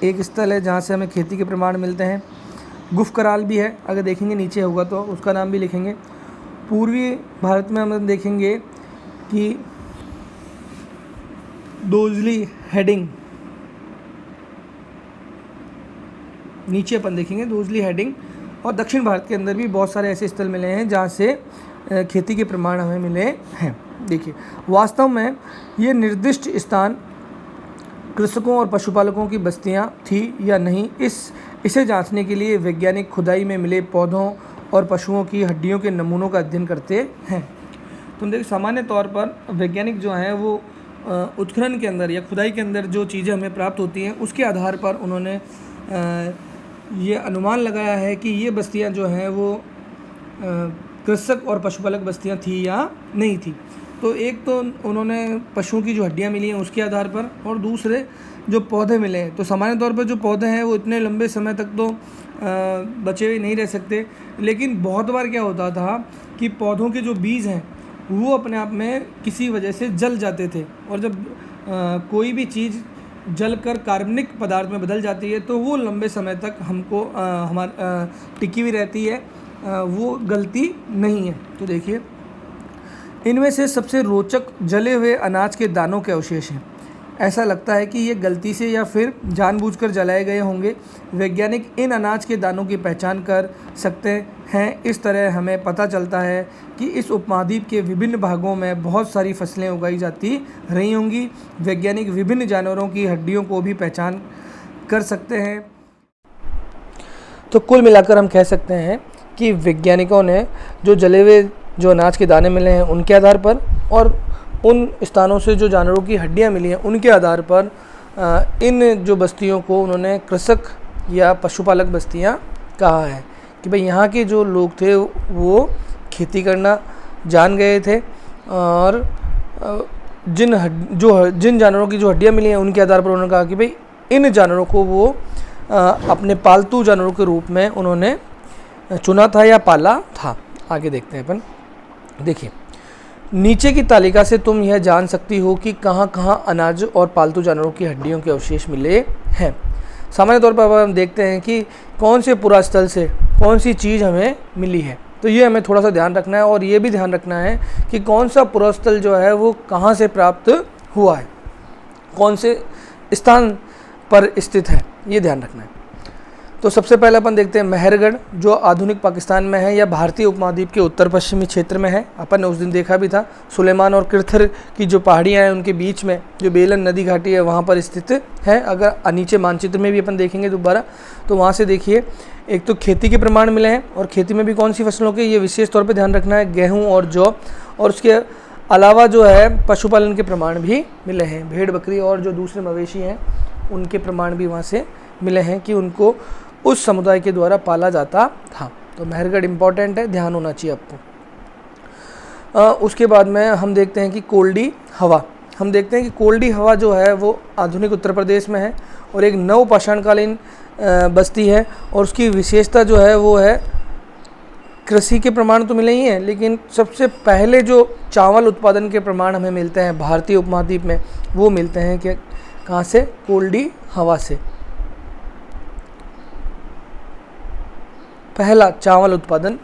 एक स्थल है जहाँ से हमें खेती के प्रमाण मिलते हैं। गुफकराल भी है, अगर देखेंगे नीचे होगा तो उसका नाम भी लिखेंगे। पूर्वी भारत में हम देखेंगे कि दोजली हेडिंग, नीचे अपन देखेंगे दोजली हेडिंग। और दक्षिण भारत के अंदर भी बहुत सारे ऐसे स्थल मिले हैं जहाँ से खेती के प्रमाण हमें मिले हैं। देखिए, वास्तव में ये निर्दिष्ट स्थान कृषकों और पशुपालकों की बस्तियां थी या नहीं, इसे जांचने के लिए वैज्ञानिक खुदाई में मिले पौधों और पशुओं की हड्डियों के नमूनों का अध्ययन करते हैं। तो देखिए, सामान्य तौर पर वैज्ञानिक जो हैं वो उत्खनन के अंदर या खुदाई के अंदर जो चीज़ें हमें प्राप्त होती हैं उसके आधार पर उन्होंने ये अनुमान लगाया है कि ये बस्तियां जो हैं वो कृषक और पशुपालक बस्तियां थी या नहीं थी। तो एक तो उन्होंने पशुओं की जो हड्डियाँ मिली हैं उसके आधार पर, और दूसरे जो पौधे मिले हैं। तो सामान्य तौर पर जो पौधे हैं वो इतने लंबे समय तक तो बचे हुए नहीं रह सकते, लेकिन बहुत बार क्या होता था कि पौधों के जो बीज हैं वो अपने आप में किसी वजह से जल जाते थे, और जब कोई भी चीज़ जलकर कार्बनिक पदार्थ में बदल जाती है तो वो लंबे समय तक हमको टिकी हुई रहती है, वो गलती नहीं है। तो देखिए, इनमें से सबसे रोचक जले हुए अनाज के दानों के अवशेष हैं। ऐसा लगता है कि ये गलती से या फिर जानबूझकर जलाए गए होंगे। वैज्ञानिक इन अनाज के दानों की पहचान कर सकते हैं। इस तरह हमें पता चलता है कि इस उपमहाद्वीप के विभिन्न भागों में बहुत सारी फसलें उगाई जाती रही होंगी। वैज्ञानिक विभिन्न जानवरों की हड्डियों को भी पहचान कर सकते हैं। तो कुल मिलाकर हम कह सकते हैं कि वैज्ञानिकों ने जो जले हुए जो अनाज के दाने मिले हैं उनके आधार पर, और उन स्थानों से जो जानवरों की हड्डियां मिली हैं उनके आधार पर इन जो बस्तियों को उन्होंने कृषक या पशुपालक बस्तियां कहा है कि भाई यहाँ के जो लोग थे वो खेती करना जान गए थे, और जिन जानवरों की जो हड्डियां मिली हैं उनके आधार पर उन्होंने कहा कि भाई इन जानवरों को वो अपने पालतू जानवरों के रूप में उन्होंने चुना था या पाला था। आगे देखते हैं अपन। देखिए, नीचे की तालिका से तुम यह जान सकती हो कि कहाँ कहाँ अनाज और पालतू जानवरों की हड्डियों के अवशेष मिले हैं। सामान्य तौर पर हम देखते हैं कि कौन से पुरास्थल से कौन सी चीज़ हमें मिली है, तो ये हमें थोड़ा सा ध्यान रखना है, और ये भी ध्यान रखना है कि कौन सा पुरास्थल जो है वो कहाँ से प्राप्त हुआ है, कौन से स्थान पर स्थित है, ये ध्यान रखना है। तो सबसे पहले अपन देखते हैं मेहरगढ़, जो आधुनिक पाकिस्तान में है या भारतीय उपमहाद्वीप के उत्तर पश्चिमी क्षेत्र में है। अपन ने उस दिन देखा भी था, सुलेमान और किरथर की जो पहाड़ियाँ हैं उनके बीच में जो बेलन नदी घाटी है वहाँ पर स्थित है। अगर नीचे मानचित्र में भी अपन देखेंगे दोबारा तो वहाँ से देखिए, एक तो खेती के प्रमाण मिले हैं, और खेती में भी कौन सी फसलों के, ये विशेष तौर पर ध्यान रखना है, गेहूँ और जौ, और उसके अलावा जो है पशुपालन के प्रमाण भी मिले हैं। भेड़ बकरी और जो दूसरे मवेशी हैं उनके प्रमाण भी वहाँ से मिले हैं कि उनको उस समुदाय के द्वारा पाला जाता था। तो मेहरगढ़ इम्पॉर्टेंट है, ध्यान होना चाहिए आपको। उसके बाद में हम देखते हैं कि कोल्डी हवा। हम देखते हैं कि कोल्डी हवा जो है वो आधुनिक उत्तर प्रदेश में है, और एक नवपाषाणकालीन बस्ती है, और उसकी विशेषता जो है वो है कृषि के प्रमाण तो मिले ही हैं, लेकिन सबसे पहले जो चावल उत्पादन के प्रमाण हमें मिलते हैं भारतीय उपमहाद्वीप में वो मिलते हैं कि कहाँ से, कोल्डी हवा से। पहला चावल उत्पादन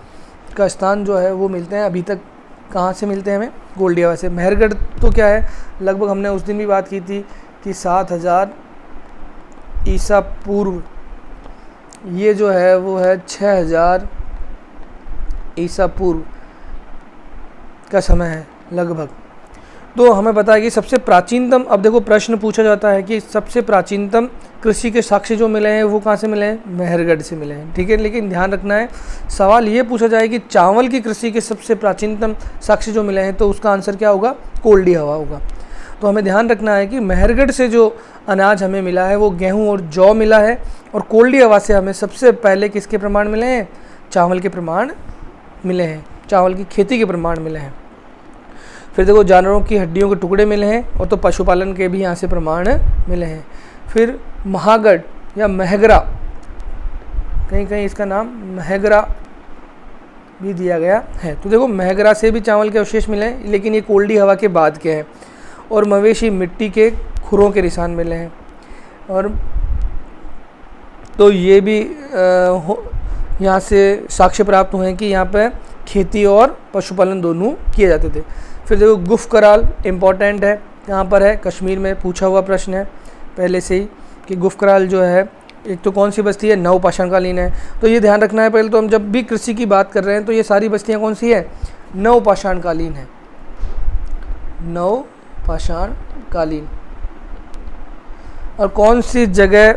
का स्थान जो है वो मिलते हैं अभी तक, कहाँ से मिलते हैं हमें, कोल्डी हवा से। मेहरगढ़ तो क्या है, लगभग हमने उस दिन भी बात की थी कि 7000 ईसा पूर्व, ये जो है वो है 6000 ईसा पूर्व का समय है लगभग। तो हमें पता है कि सबसे प्राचीनतम, अब देखो प्रश्न पूछा जाता है कि सबसे प्राचीनतम कृषि के साक्ष्य जो मिले हैं वो कहाँ से मिले हैं, मेहरगढ़ से मिले हैं, ठीक है। लेकिन ध्यान रखना है, सवाल ये पूछा जाए कि चावल की कृषि के सबसे प्राचीनतम साक्ष्य जो मिले हैं, तो उसका आंसर क्या होगा, कोल्डी हवा होगा। तो हमें ध्यान रखना है कि मेहरगढ़ से जो अनाज हमें मिला है वो गेहूँ और जौ मिला है, और कोल्डी हवा से हमें सबसे पहले किसके प्रमाण मिले हैं, चावल के प्रमाण मिले हैं, चावल की खेती के प्रमाण मिले हैं। फिर देखो, जानवरों की हड्डियों के टुकड़े मिले हैं, और तो पशुपालन के भी यहाँ से प्रमाण मिले हैं। फिर महागढ़ या महगरा, कहीं कहीं इसका नाम महगरा भी दिया गया है। तो देखो, महगरा से भी चावल के अवशेष मिले हैं, लेकिन ये कोल्डी हवा के बाद के हैं। और मवेशी मिट्टी के खुरों के निशान मिले हैं, और तो ये भी यहाँ से साक्ष्य प्राप्त हुए हैं कि यहाँ पे खेती और पशुपालन दोनों किए जाते थे। फिर देखो, गुफ कराल इम्पॉर्टेंट है, कहाँ पर है, कश्मीर में पूछा हुआ प्रश्न है पहले से ही कि गुफ कराल जो है एक तो कौन सी बस्ती है, नवपाषाणकालीन है। तो ये ध्यान रखना है, पहले तो हम जब भी कृषि की बात कर रहे हैं तो ये सारी बस्तियाँ कौन सी है, नवपाषाणकालीन है, नवपाषाणकालीन। और कौन सी जगह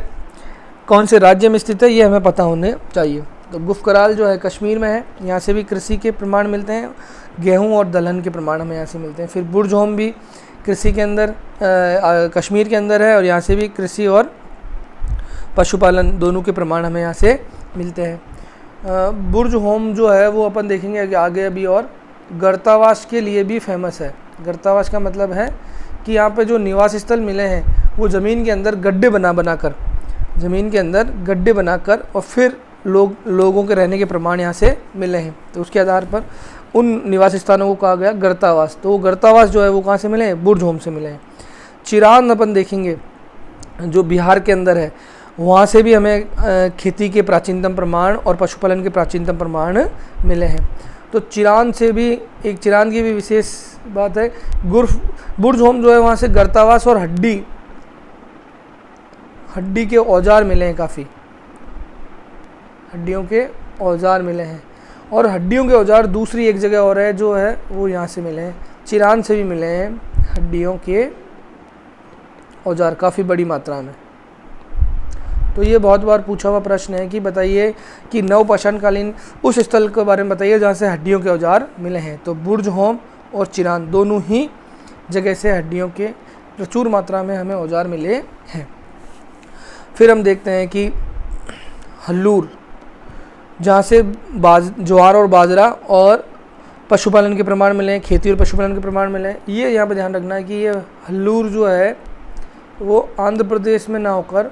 कौन से राज्य में स्थित है ये हमें पता होने चाहिए। तो गुफ कराल जो है कश्मीर में है, यहाँ से भी कृषि के प्रमाण मिलते हैं, गेहूं और दलहन के प्रमाण हमें यहाँ से मिलते हैं। फिर बुर्जहोम भी कृषि के अंदर कश्मीर के अंदर है, और यहाँ से भी कृषि और पशुपालन दोनों के प्रमाण हमें यहाँ से मिलते हैं। बुर्जहोम जो है वो अपन देखेंगे कि आगे अभी, और गर्तावास के लिए भी फेमस है, गर्तावास का मतलब है कि यहाँ पे जो निवास स्थल मिले हैं वो ज़मीन के अंदर गड्ढे बनाकर ज़मीन के अंदर गड्ढे बनाकर और फिर लोगों के रहने के प्रमाण यहाँ से मिले हैं। तो उसके आधार पर उन निवास स्थानों को कहा गया गर्तावास। तो वो गर्तावास जो है वो कहाँ से मिले हैं? बुर्ज होम से मिले हैं। चिरान अपन देखेंगे जो बिहार के अंदर है, वहाँ से भी हमें खेती के प्राचीनतम प्रमाण और पशुपालन के प्राचीनतम प्रमाण मिले हैं। तो चिरान से भी चिरान की भी विशेष बात है। बुर्ज होम जो है वहाँ से गर्तावास और हड्डी के औजार मिले हैं, काफ़ी हड्डियों के औजार मिले हैं। और हड्डियों के औजार दूसरी एक जगह और है जो है वो यहाँ से मिले हैं, चिरान से भी मिले हैं हड्डियों के औजार काफ़ी बड़ी मात्रा में। तो ये बहुत बार पूछा हुआ प्रश्न है कि बताइए कि नवपाषाणकालीन उस स्थल के बारे में बताइए जहाँ से हड्डियों के औजार मिले हैं। तो बुर्ज होम और चिरान दोनों ही जगह से हड्डियों के प्रचुर मात्रा में हमें औजार मिले हैं। फिर हम देखते हैं कि हल्लूर, जहाँ से ज्वार और बाजरा और पशुपालन के प्रमाण मिले हैं, खेती और पशुपालन के प्रमाण मिले हैं। ये यहाँ पर ध्यान रखना है कि ये हल्लूर जो है वो आंध्र प्रदेश में ना होकर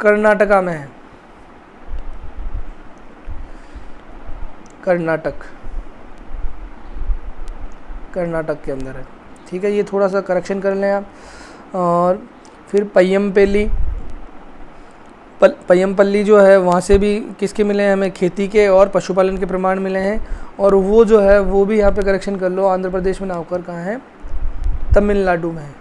कर्नाटका में है, कर्नाटक के अंदर है। ठीक है, ये थोड़ा सा करेक्शन कर लें आप। और फिर पय्यमपल्ली जो है वहाँ से भी किसके मिले हैं? हमें खेती के और पशुपालन के प्रमाण मिले हैं। और वो जो है वो भी यहाँ पे करेक्शन कर लो, आंध्र प्रदेश में ना होकर कहाँ है? तमिलनाडु में है।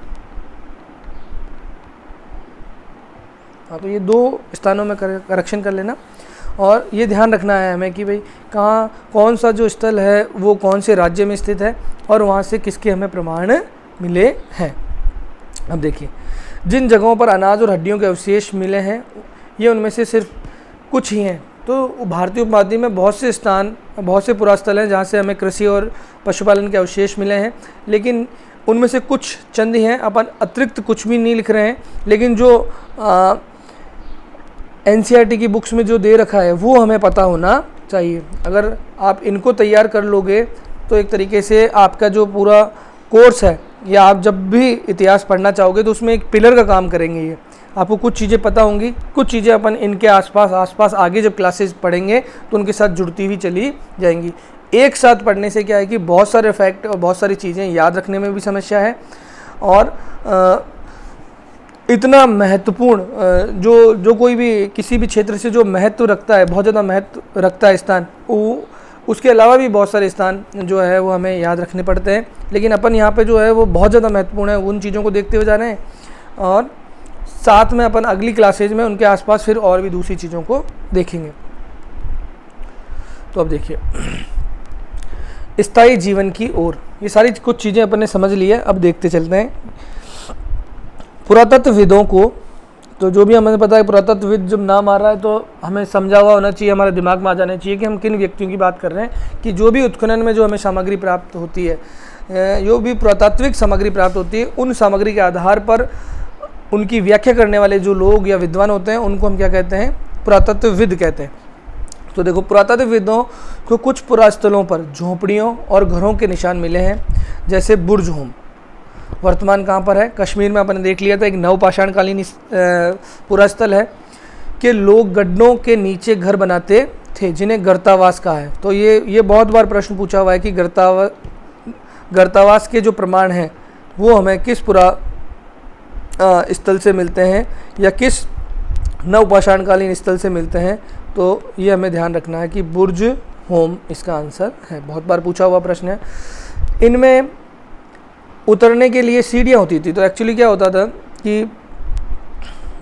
हाँ, तो ये दो स्थानों में करेक्शन कर लेना। और ये ध्यान रखना है हमें कि भाई कौन सा जो स्थल है वो कौन से राज्य में स्थित है और वहाँ से किसके हमें प्रमाण मिले हैं। अब देखिए, जिन जगहों पर अनाज और हड्डियों के अवशेष मिले हैं ये उनमें से सिर्फ कुछ ही हैं। तो भारतीय उपमहाद्वीप में बहुत से पुरास्थल हैं जहाँ से हमें कृषि और पशुपालन के अवशेष मिले हैं, लेकिन उनमें से कुछ चंद ही हैं। अपन अतिरिक्त कुछ भी नहीं लिख रहे हैं, लेकिन जो NCERT की बुक्स में जो दे रखा है वो हमें पता होना चाहिए। अगर आप इनको तैयार कर लोगे तो एक तरीके से आपका जो पूरा कोर्स है या आप जब भी इतिहास पढ़ना चाहोगे तो उसमें एक पिलर का काम करेंगे। ये आपको कुछ चीज़ें पता होंगी, कुछ चीज़ें अपन इनके आसपास आगे जब क्लासेस पढ़ेंगे तो उनके साथ जुड़ती हुई चली जाएंगी। एक साथ पढ़ने से क्या है कि बहुत सारे फैक्ट और बहुत सारी चीज़ें याद रखने में भी समस्या है। और इतना महत्वपूर्ण जो कोई भी किसी भी क्षेत्र से जो महत्व रखता है, बहुत ज़्यादा महत्व रखता है स्थान, उसके अलावा भी बहुत सारे स्थान जो है वो हमें याद रखने पड़ते हैं। लेकिन अपन यहाँ पे जो है वो बहुत ज़्यादा महत्वपूर्ण है, उन चीज़ों को देखते हुए जा रहे हैं। और साथ में अपन अगली क्लासेज में उनके आसपास फिर और भी दूसरी चीज़ों को देखेंगे। तो अब देखिए, स्थायी जीवन की ओर, ये सारी कुछ चीज़ें अपन ने समझ ली है। अब देखते चलते हैं पुरातत्वविदों को। तो जो भी हमें पता है, पुरातत्वविद जब नाम आ रहा है तो हमें समझा हुआ होना चाहिए, हमारे दिमाग में आ जाना चाहिए कि हम किन व्यक्तियों की बात कर रहे हैं। कि जो भी उत्खनन में जो हमें सामग्री प्राप्त होती है, जो भी पुरातात्विक सामग्री प्राप्त होती है, उन सामग्री के आधार पर उनकी व्याख्या करने वाले जो लोग या विद्वान होते हैं उनको हम क्या कहते हैं? पुरातत्वविद कहते हैं। तो देखो, पुरातत्वविदों को कुछ पुरास्थलों पर झोंपड़ियों और घरों के निशान मिले हैं, जैसे बुर्ज होम वर्तमान कहाँ पर है? कश्मीर में। अपन ने देख लिया था, एक नवपाषाणकालीन पुरास्थल है कि लोग गड्ढों के नीचे घर बनाते थे जिन्हें गर्तावास कहा है। तो ये बहुत बार प्रश्न पूछा हुआ है कि गर्तावास के जो प्रमाण हैं वो हमें किस स्थल से मिलते हैं या किस नवपाषाणकालीन स्थल से मिलते हैं। तो ये हमें ध्यान रखना है कि बुर्ज होम इसका आंसर है, बहुत बार पूछा हुआ प्रश्न है। इनमें उतरने के लिए सीढ़ियाँ होती थी। तो एक्चुअली क्या होता था कि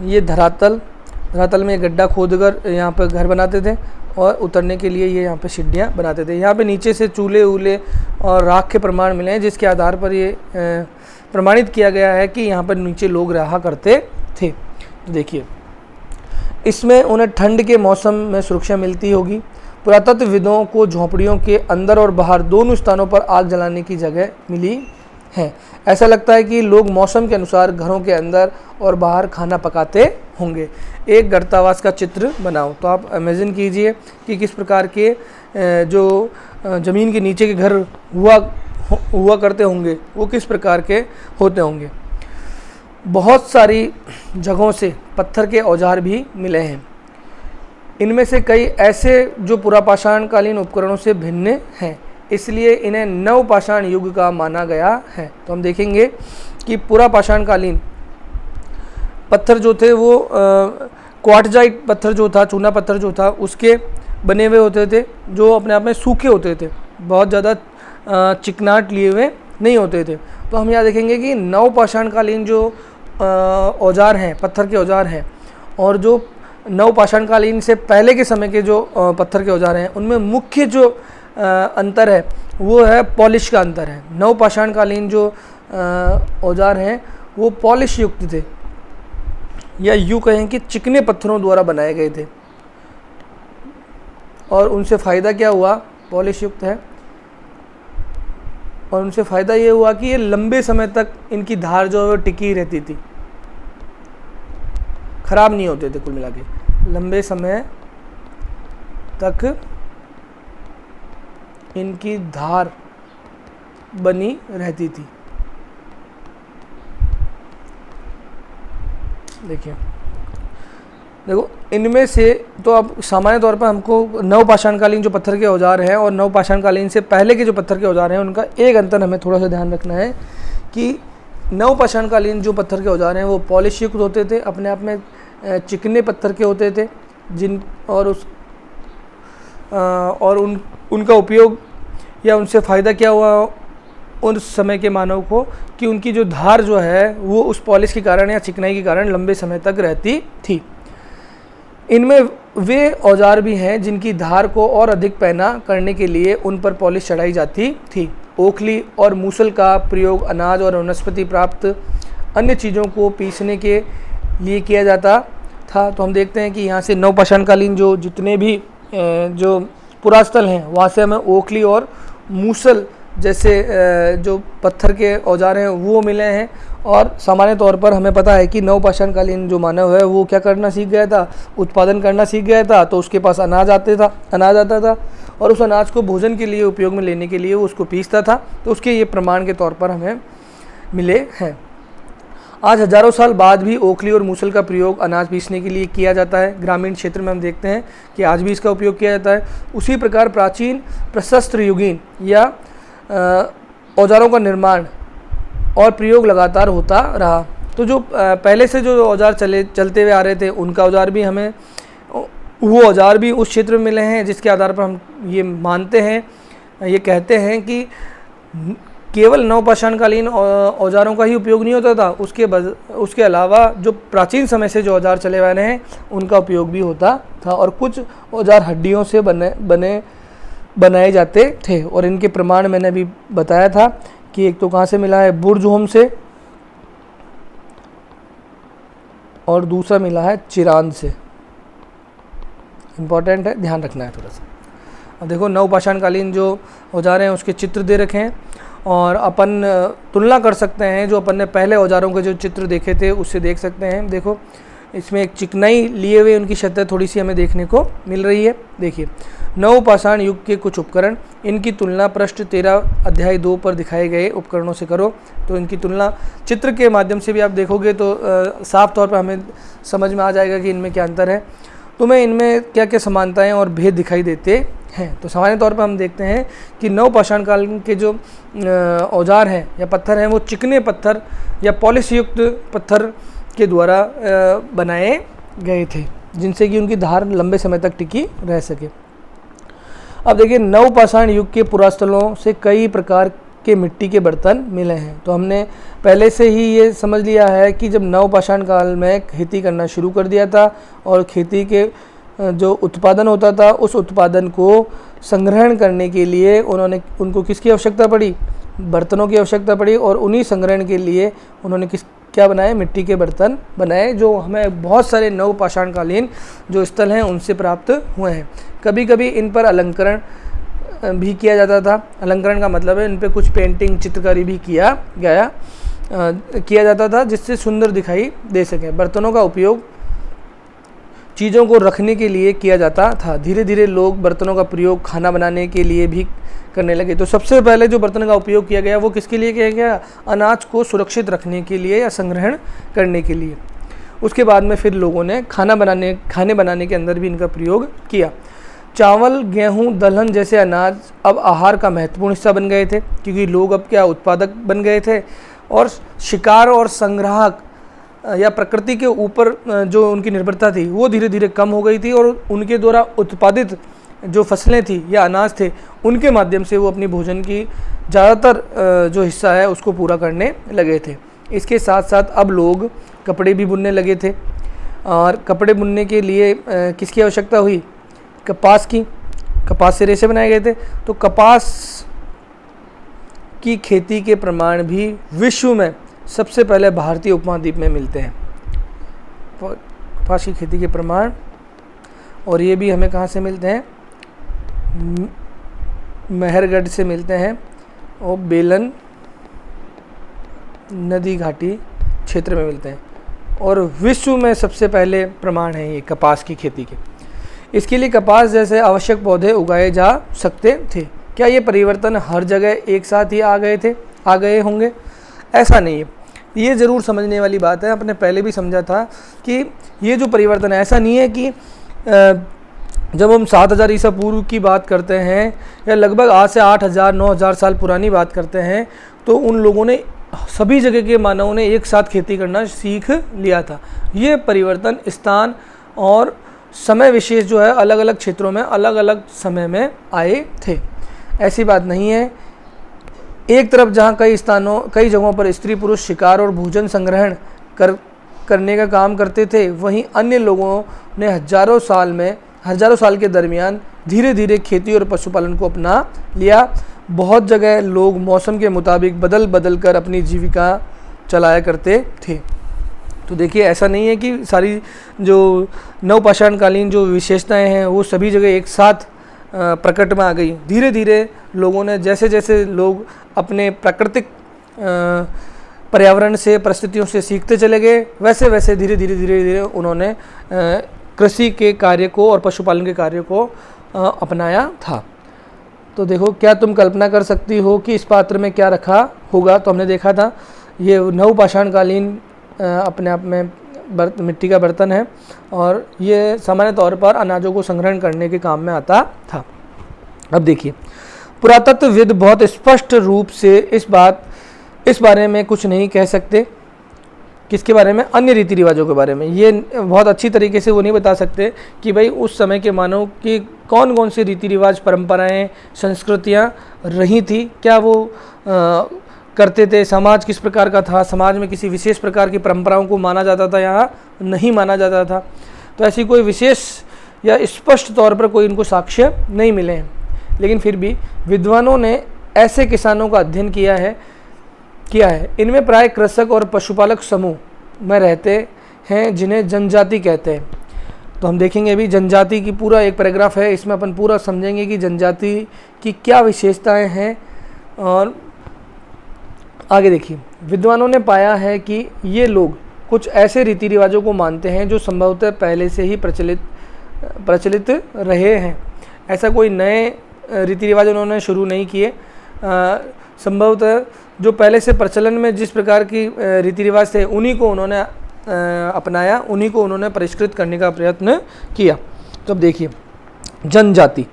ये धरातल में गड्ढा खोदकर यहाँ पर घर बनाते थे और उतरने के लिए ये यहाँ पे सीढ़ियाँ बनाते थे। यहाँ पे नीचे से चूल्हे ऊल्हे और राख के प्रमाण मिले हैं, जिसके आधार पर ये प्रमाणित किया गया है कि यहाँ पर नीचे लोग रहा करते थे। तो देखिए, इसमें उन्हें ठंड के मौसम में सुरक्षा मिलती होगी। पुरातत्वविदों को झोंपड़ियों के अंदर और बाहर दोनों स्थानों पर आग जलाने की जगह मिली है। ऐसा लगता है कि लोग मौसम के अनुसार घरों के अंदर और बाहर खाना पकाते होंगे। एक गर्तावास का चित्र बनाओ। तो आप इमेजिन कीजिए कि किस प्रकार के जो ज़मीन के नीचे के घर हुआ हुआ करते होंगे वो किस प्रकार के होते होंगे। बहुत सारी जगहों से पत्थर के औजार भी मिले हैं। इनमें से कई ऐसे जो पुरापाषाणकालीन उपकरणों से भिन्न हैं, इसलिए इन्हें नवपाषाण युग का माना गया है। तो हम देखेंगे कि पुरापाषाणकालीन पत्थर जो थे वो क्वार्टजाइट पत्थर जो था, चूना पत्थर जो था, उसके बने हुए होते थे, जो अपने आप में सूखे होते थे, बहुत ज़्यादा चिकनाट लिए हुए नहीं होते थे। तो हम यहाँ देखेंगे कि नवपाषाणकालीन जो औजार हैं, पत्थर के औजार हैं, और जो नवपाषाणकालीन से पहले के समय के जो पत्थर के औजार हैं, उनमें मुख्य जो अंतर है वो है पॉलिश का अंतर है। नवपाषाणकालीन जो औजार हैं वो पॉलिश युक्त थे, या यूँ कहें कि चिकने पत्थरों द्वारा बनाए गए थे। और उनसे फ़ायदा क्या हुआ, पॉलिश युक्त है, और उनसे फ़ायदा ये हुआ कि ये लंबे समय तक इनकी धार जो है वो टिकी रहती थी, ख़राब नहीं होते थे। कुल मिला के लंबे समय तक इनकी धार बनी रहती थी। देखो इनमें से तो अब सामान्य तौर पर हमको नवपाषाणकालीन जो पत्थर के औजार हैं और नवपाषाणकालीन से पहले के जो पत्थर के औजार हैं, उनका एक अंतर हमें थोड़ा सा ध्यान रखना है कि नवपाषाणकालीन जो पत्थर के औजार हैं वो पॉलिश युक्त होते थे, अपने आप में चिकने पत्थर के होते थे, उनका उपयोग या उनसे फ़ायदा क्या हुआ उस समय के मानव को कि उनकी जो धार जो है वो उस पॉलिश के कारण या चिकनाई के कारण लंबे समय तक रहती थी। इनमें वे औजार भी हैं जिनकी धार को और अधिक पैना करने के लिए उन पर पॉलिश चढ़ाई जाती थी। ओखली और मूसल का प्रयोग अनाज और वनस्पति प्राप्त अन्य चीज़ों को पीसने के लिए किया जाता था। तो हम देखते हैं कि यहाँ से नवपाषाणकालीन जो जितने भी जो पुरास्थल हैं वहाँ से हमें ओखली और मूसल जैसे जो पत्थर के औजार हैं वो मिले हैं। और सामान्य तौर पर हमें पता है कि नवपाषाणकालीन जो मानव है वो क्या करना सीख गया था, उत्पादन करना सीख गया था। तो उसके पास अनाज आता था और उस अनाज को भोजन के लिए उपयोग में लेने के लिए वो उसको पीसता था। तो उसके ये प्रमाण के तौर पर हमें मिले हैं। आज हजारों साल बाद भी ओखली और मूसल का प्रयोग अनाज पीसने के लिए किया जाता है। ग्रामीण क्षेत्र में हम देखते हैं कि आज भी इसका उपयोग किया जाता है। उसी प्रकार प्राचीन प्रशस्त्र युगीन या औजारों का निर्माण और प्रयोग लगातार होता रहा। तो जो पहले से जो औजार चलते हुए आ रहे थे उनका औजार भी हमें वो औजार भी उस क्षेत्र में मिले हैं, जिसके आधार पर हम ये मानते हैं, ये कहते हैं कि केवल नवपाषाणकालीन औजारों का ही उपयोग नहीं होता था, उसके अलावा जो प्राचीन समय से जो औजार चले आ रहे हैं उनका उपयोग भी होता था। और कुछ औजार हड्डियों से बनाए जाते थे। और इनके प्रमाण मैंने अभी बताया था कि एक तो कहाँ से मिला है, बुर्जहोम से, और दूसरा मिला है चिरांद से। इम्पॉर्टेंट है, ध्यान रखना है थोड़ा सा। अब देखो नवपाषाणकालीन जो औजार हैं उसके चित्र दे रखे हैं और अपन तुलना कर सकते हैं। जो अपन ने पहले औजारों के जो चित्र देखे थे उससे देख सकते हैं। देखो इसमें एक चिकनाई लिए हुए उनकी सतह थोड़ी सी हमें देखने को मिल रही है। देखिए नवपाषाण युग के कुछ उपकरण, इनकी तुलना पृष्ठ 13 अध्याय 2 पर दिखाए गए उपकरणों से करो। तो इनकी तुलना चित्र के माध्यम से भी आप देखोगे तो साफ तौर पर हमें समझ में आ जाएगा कि इनमें क्या अंतर है। तुम्हें इनमें क्या क्या समानताएं और भेद दिखाई देते हैं। तो सामान्य तौर पर हम देखते हैं कि नवपाषाण काल के जो औजार हैं या पत्थर हैं वो चिकने पत्थर या पॉलिश युक्त पत्थर के द्वारा बनाए गए थे, जिनसे कि उनकी धार लंबे समय तक टिकी रह सके। अब देखिए नवपाषाण युग के पुरास्थलों से कई प्रकार के मिट्टी के बर्तन मिले हैं। तो हमने पहले से ही ये समझ लिया है कि जब नवपाषाण काल में खेती करना शुरू कर दिया था और खेती के जो उत्पादन होता था उस उत्पादन को संग्रहण करने के लिए उनको किसकी आवश्यकता पड़ी, बर्तनों की आवश्यकता पड़ी। और उन्हीं संग्रहण के लिए उन्होंने क्या बनाए, मिट्टी के बर्तन बनाए, जो हमें बहुत सारे नवपाषाणकालीन जो स्थल हैं उनसे प्राप्त हुए हैं। कभी कभी इन पर अलंकरण भी किया जाता था। अलंकरण का मतलब है इन पे कुछ पेंटिंग, चित्रकारी भी किया जाता था जिससे सुंदर दिखाई दे सके। बर्तनों का उपयोग चीज़ों को रखने के लिए किया जाता था। धीरे धीरे लोग बर्तनों का प्रयोग खाना बनाने के लिए भी करने लगे। तो सबसे पहले जो बर्तन का उपयोग किया गया वो किसके लिए किया गया? अनाज को सुरक्षित रखने के लिए या संग्रहण करने के लिए। उसके बाद में फिर लोगों ने खाने बनाने के अंदर भी इनका प्रयोग किया। चावल, गेहूं, दलहन जैसे अनाज अब आहार का महत्वपूर्ण हिस्सा बन गए थे, क्योंकि लोग अब क्या उत्पादक बन गए थे और शिकार और संग्राहक या प्रकृति के ऊपर जो उनकी निर्भरता थी वो धीरे धीरे कम हो गई थी, और उनके द्वारा उत्पादित जो फसलें थी या अनाज थे उनके माध्यम से वो अपनी भोजन की ज़्यादातर जो हिस्सा है उसको पूरा करने लगे थे। इसके साथ साथ अब लोग कपड़े भी बुनने लगे थे, और कपड़े बुनने के लिए किसकी आवश्यकता हुई? कपास की। कपास से रेशे बनाए गए थे। तो कपास की खेती के प्रमाण भी विश्व में सबसे पहले भारतीय उपमहाद्वीप में मिलते हैं। कपास की खेती के प्रमाण, और ये भी हमें कहाँ से मिलते हैं? मेहरगढ़ से मिलते हैं, और बेलन नदी घाटी क्षेत्र में मिलते हैं, और विश्व में सबसे पहले प्रमाण है ये कपास की खेती के। इसके लिए कपास जैसे आवश्यक पौधे उगाए जा सकते थे। क्या ये परिवर्तन हर जगह एक साथ ही आ गए होंगे? ऐसा नहीं है। ये ज़रूर समझने वाली बात है, आपने पहले भी समझा था कि ये जो परिवर्तन है, ऐसा नहीं है कि जब हम 7000 ईसा पूर्व की बात करते हैं या लगभग आज से 8000 9000 साल पुरानी बात करते हैं, तो उन लोगों ने सभी जगह के मानवों ने एक साथ खेती करना सीख लिया था। ये परिवर्तन स्थान और समय विशेष जो है अलग अलग क्षेत्रों में अलग अलग समय में आए थे। ऐसी बात नहीं है। एक तरफ जहाँ कई जगहों पर स्त्री पुरुष शिकार और भोजन संग्रहण करने का काम करते थे, वहीं अन्य लोगों ने हजारों साल के दरमियान धीरे धीरे खेती और पशुपालन को अपना लिया। बहुत जगह लोग मौसम के मुताबिक बदल कर अपनी जीविका चलाया करते थे। तो देखिए, ऐसा नहीं है कि सारी जो नवपाषाणकालीन जो विशेषताएं हैं वो सभी जगह एक साथ प्रकट में आ गई। धीरे धीरे लोगों ने जैसे जैसे लोग अपने प्राकृतिक पर्यावरण से, परिस्थितियों से सीखते चले गए, वैसे वैसे धीरे धीरे उन्होंने कृषि के कार्य को और पशुपालन के कार्य को अपनाया था। तो देखो, क्या तुम कल्पना कर सकती हो कि इस पात्र में क्या रखा होगा? तो हमने देखा था ये नवपाषाणकालीन अपने आप में मिट्टी का बर्तन है, और ये सामान्य तौर पर अनाजों को संग्रहण करने के काम में आता था। अब देखिए, पुरातत्वविद बहुत स्पष्ट रूप से इस बारे में कुछ नहीं कह सकते। किसके बारे में? अन्य रीति रिवाजों के बारे में। ये बहुत अच्छी तरीके से वो नहीं बता सकते कि भाई उस समय के मानव की कौन कौन सी रीति रिवाज, परंपराएं, संस्कृतियाँ रही थी, क्या वो करते थे, समाज किस प्रकार का था, समाज में किसी विशेष प्रकार की परंपराओं को माना जाता था या नहीं माना जाता था। तो ऐसी कोई विशेष या स्पष्ट तौर पर कोई इनको साक्ष्य नहीं मिले हैं। लेकिन फिर भी विद्वानों ने ऐसे किसानों का अध्ययन किया है। इनमें प्राय कृषक और पशुपालक समूह में रहते हैं, जिन्हें जनजाति कहते हैं। तो हम देखेंगे अभी जनजाति की पूरा एक पैराग्राफ है, इसमें अपन पूरा समझेंगे कि जनजाति की क्या विशेषताएं हैं। और आगे देखिए, विद्वानों ने पाया है कि ये लोग कुछ ऐसे रीति रिवाजों को मानते हैं जो संभवतः पहले से ही प्रचलित रहे हैं। ऐसा कोई नए रीति रिवाज उन्होंने शुरू नहीं किए। संभवतः जो पहले से प्रचलन में जिस प्रकार की रीति रिवाज थे उन्हीं को उन्होंने अपनाया, उन्हीं को उन्होंने परिष्कृत करने का प्रयत्न किया। तो अब देखिए, जनजाति,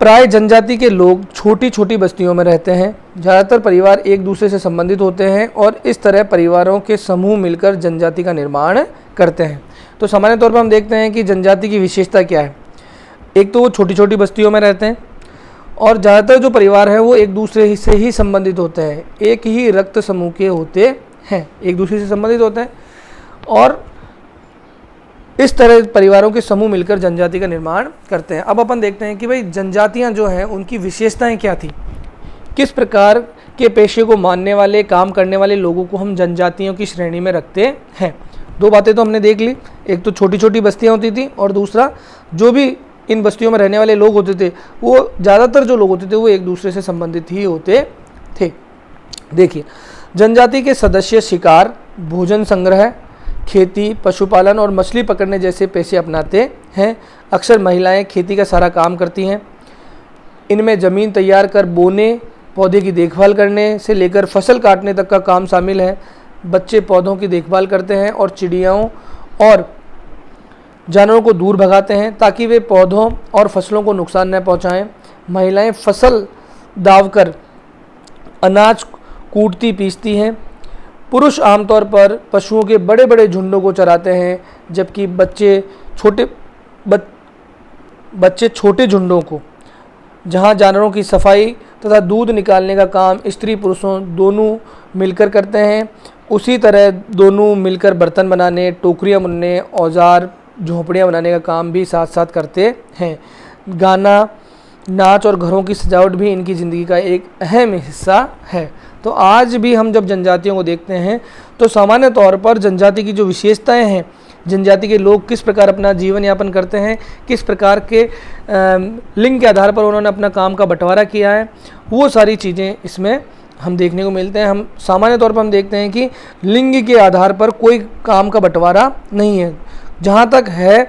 प्राय जनजाति के लोग छोटी छोटी बस्तियों में रहते हैं। ज़्यादातर परिवार एक दूसरे से संबंधित होते हैं और इस तरह परिवारों के समूह मिलकर जनजाति का निर्माण करते हैं। तो सामान्य तौर पर हम देखते हैं कि जनजाति की विशेषता क्या है। एक तो वो छोटी छोटी बस्तियों में रहते हैं, और ज़्यादातर जो परिवार हैं वो एक दूसरे से ही संबंधित होते हैं, एक ही रक्त समूह के होते हैं, एक दूसरे से संबंधित होते हैं, और इस तरह परिवारों के समूह मिलकर जनजाति का निर्माण करते हैं। अब अपन देखते हैं कि भाई जनजातियां जो हैं उनकी विशेषताएं क्या थी, किस प्रकार के पेशे को मानने वाले, काम करने वाले लोगों को हम जनजातियों की श्रेणी में रखते हैं। दो बातें तो हमने देख ली, एक तो छोटी छोटी बस्तियां होती थी, और दूसरा जो भी इन बस्तियों में रहने वाले लोग होते थे वो ज़्यादातर जो लोग होते थे वो एक दूसरे से संबंधित ही होते थे। देखिए, जनजाति के सदस्य शिकार, भोजन संग्रह, खेती, पशुपालन और मछली पकड़ने जैसे पेशे अपनाते हैं। अक्सर महिलाएं खेती का सारा काम करती हैं। इनमें ज़मीन तैयार कर बोने, पौधे की देखभाल करने से लेकर फसल काटने तक का काम शामिल है। बच्चे पौधों की देखभाल करते हैं और चिड़ियाओं और जानवरों को दूर भगाते हैं ताकि वे पौधों और फसलों को नुकसान न पहुंचाएं। महिलाएं फसल दावकर अनाज कूटती पीसती हैं। पुरुष आमतौर पर पशुओं के बड़े बड़े झुंडों को चराते हैं, जबकि बच्चे छोटे झुंडों को, जहां जानवरों की सफाई तथा दूध निकालने का काम स्त्री पुरुषों दोनों मिलकर करते हैं, उसी तरह दोनों मिलकर बर्तन बनाने, टोकरियां बुनने, औजार, झोंपड़ियां बनाने का काम भी साथ साथ करते हैं। गाना, नाच और घरों की सजावट भी इनकी ज़िंदगी का एक अहम हिस्सा है। तो आज भी हम जब जनजातियों को देखते हैं तो सामान्य तौर पर जनजाति की जो विशेषताएं हैं, जनजाति के लोग किस प्रकार अपना जीवन यापन करते हैं, किस प्रकार के लिंग के आधार पर उन्होंने अपना काम का बंटवारा किया है, वो सारी चीज़ें इसमें हम देखने को मिलते हैं। हम सामान्य तौर पर हम देखते हैं कि लिंग के आधार पर कोई काम का बंटवारा नहीं है। जहाँ तक है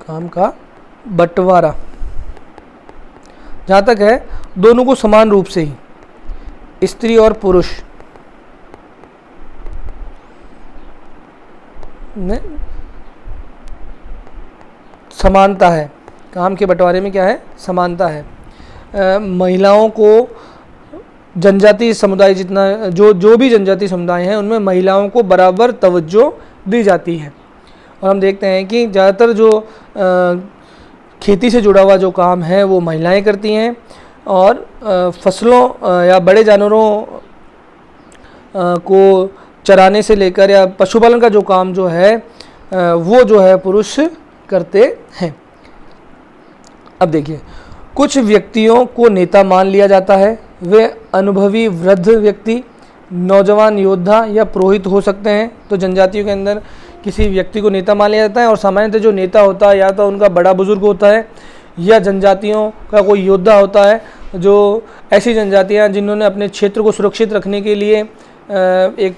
काम का बंटवारा, जहाँ तक है दोनों को समान रूप से ही, स्त्री और पुरुष में समानता है। काम के बंटवारे में क्या है? समानता है। महिलाओं को जनजातीय समुदाय जितना जो भी जनजातीय समुदाय हैं उनमें महिलाओं को बराबर तवज्जो दी जाती है। और हम देखते हैं कि ज़्यादातर जो खेती से जुड़ा हुआ जो काम है वो महिलाएं करती हैं, और फसलों या बड़े जानवरों को चराने से लेकर या पशुपालन का जो काम जो है वो जो है पुरुष करते हैं। अब देखिए, कुछ व्यक्तियों को नेता मान लिया जाता है। वे अनुभवी वृद्ध व्यक्ति, नौजवान योद्धा या पुरोहित हो सकते हैं। तो जनजातियों के अंदर किसी व्यक्ति को नेता मान लिया जाता है, और सामान्यतः जो नेता होता है या तो उनका बड़ा बुजुर्ग होता है या जनजातियों का कोई योद्धा होता है। जो ऐसी जनजातियां जिन्होंने अपने क्षेत्र को सुरक्षित रखने के लिए एक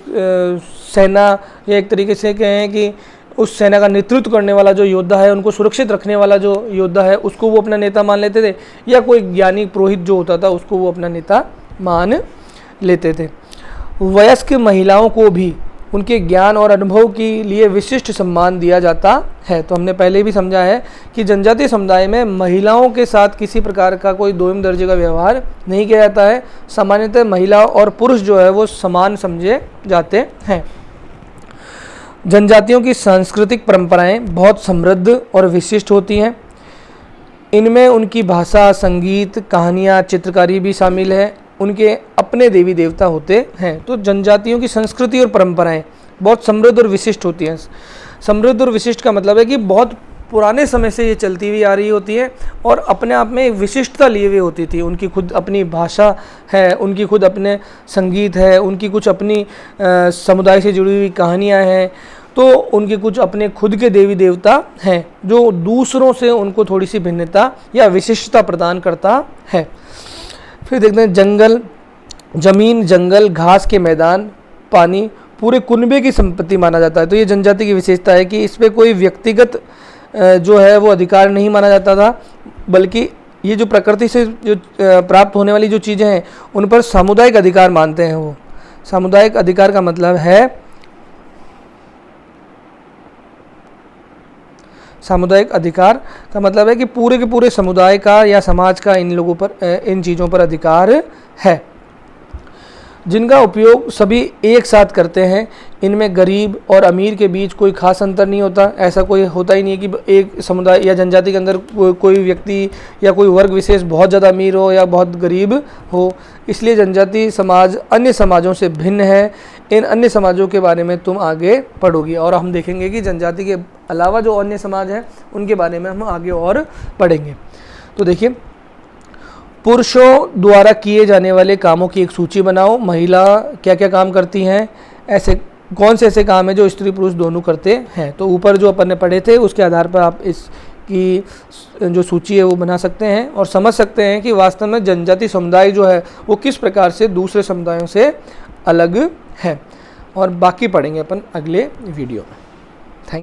सेना या एक तरीके से कहें कि उस सेना का नेतृत्व करने वाला जो योद्धा है, उनको सुरक्षित रखने वाला जो योद्धा है, उसको वो अपना नेता मान लेते थे, या कोई ज्ञानी पुरोहित जो होता था उसको वो अपना नेता मान लेते थे। वयस्क महिलाओं को भी उनके ज्ञान और अनुभव के लिए विशिष्ट सम्मान दिया जाता है। तो हमने पहले भी समझा है कि जनजातीय समुदाय में महिलाओं के साथ किसी प्रकार का कोई दोयम दर्जे का व्यवहार नहीं किया जाता है। सामान्यतः महिला और पुरुष जो है वो समान समझे जाते हैं। जनजातियों की सांस्कृतिक परंपराएं बहुत समृद्ध और विशिष्ट होती हैं। इनमें उनकी भाषा, संगीत, कहानियाँ, चित्रकारी भी शामिल है। उनके अपने देवी देवता होते हैं। तो जनजातियों की संस्कृति और परंपराएं बहुत समृद्ध और विशिष्ट होती हैं। समृद्ध और विशिष्ट का मतलब है कि बहुत पुराने समय से ये चलती हुई आ रही होती है और अपने आप में एक विशिष्टता लिए हुए होती थी। उनकी खुद अपनी भाषा है, उनकी खुद अपने संगीत है, उनकी कुछ अपनी समुदाय से जुड़ी हुई कहानियाँ हैं, तो उनके कुछ अपने खुद के देवी देवता हैं जो दूसरों से उनको थोड़ी सी भिन्नता या विशिष्टता प्रदान करता है। फिर देखते हैं जंगल, जमीन, जंगल, घास के मैदान, पानी पूरे कुनबे की संपत्ति माना जाता है। तो ये जनजाति की विशेषता है कि इस पर कोई व्यक्तिगत जो है वो अधिकार नहीं माना जाता था, बल्कि ये जो प्रकृति से जो प्राप्त होने वाली जो चीज़ें हैं उन पर सामुदायिक अधिकार मानते हैं। वो सामुदायिक अधिकार का मतलब है, सामुदायिक अधिकार का मतलब है कि पूरे के पूरे समुदाय का या समाज का इन लोगों पर, इन चीज़ों पर अधिकार है, जिनका उपयोग सभी एक साथ करते हैं। इनमें गरीब और अमीर के बीच कोई खास अंतर नहीं होता। ऐसा कोई होता ही नहीं है कि एक समुदाय या जनजाति के अंदर कोई व्यक्ति या कोई वर्ग विशेष बहुत ज़्यादा अमीर हो या बहुत गरीब हो। इसलिए जनजाति समाज अन्य समाजों से भिन्न है। इन अन्य समाजों के बारे में तुम आगे पढ़ोगी, और हम देखेंगे कि जनजाति के अलावा जो अन्य समाज हैं उनके बारे में हम आगे और पढ़ेंगे। तो देखिए, पुरुषों द्वारा किए जाने वाले कामों की एक सूची बनाओ। महिला क्या क्या काम करती हैं, ऐसे कौन से ऐसे काम हैं जो स्त्री पुरुष दोनों करते हैं। तो ऊपर जो अपन ने पढ़े थे उसके आधार पर आप इसकी जो सूची है वो बना सकते हैं और समझ सकते हैं कि वास्तव में जनजाति समुदाय जो है वो किस प्रकार से दूसरे समुदायों से अलग है। और बाकी पढ़ेंगे अपन अगले वीडियो में।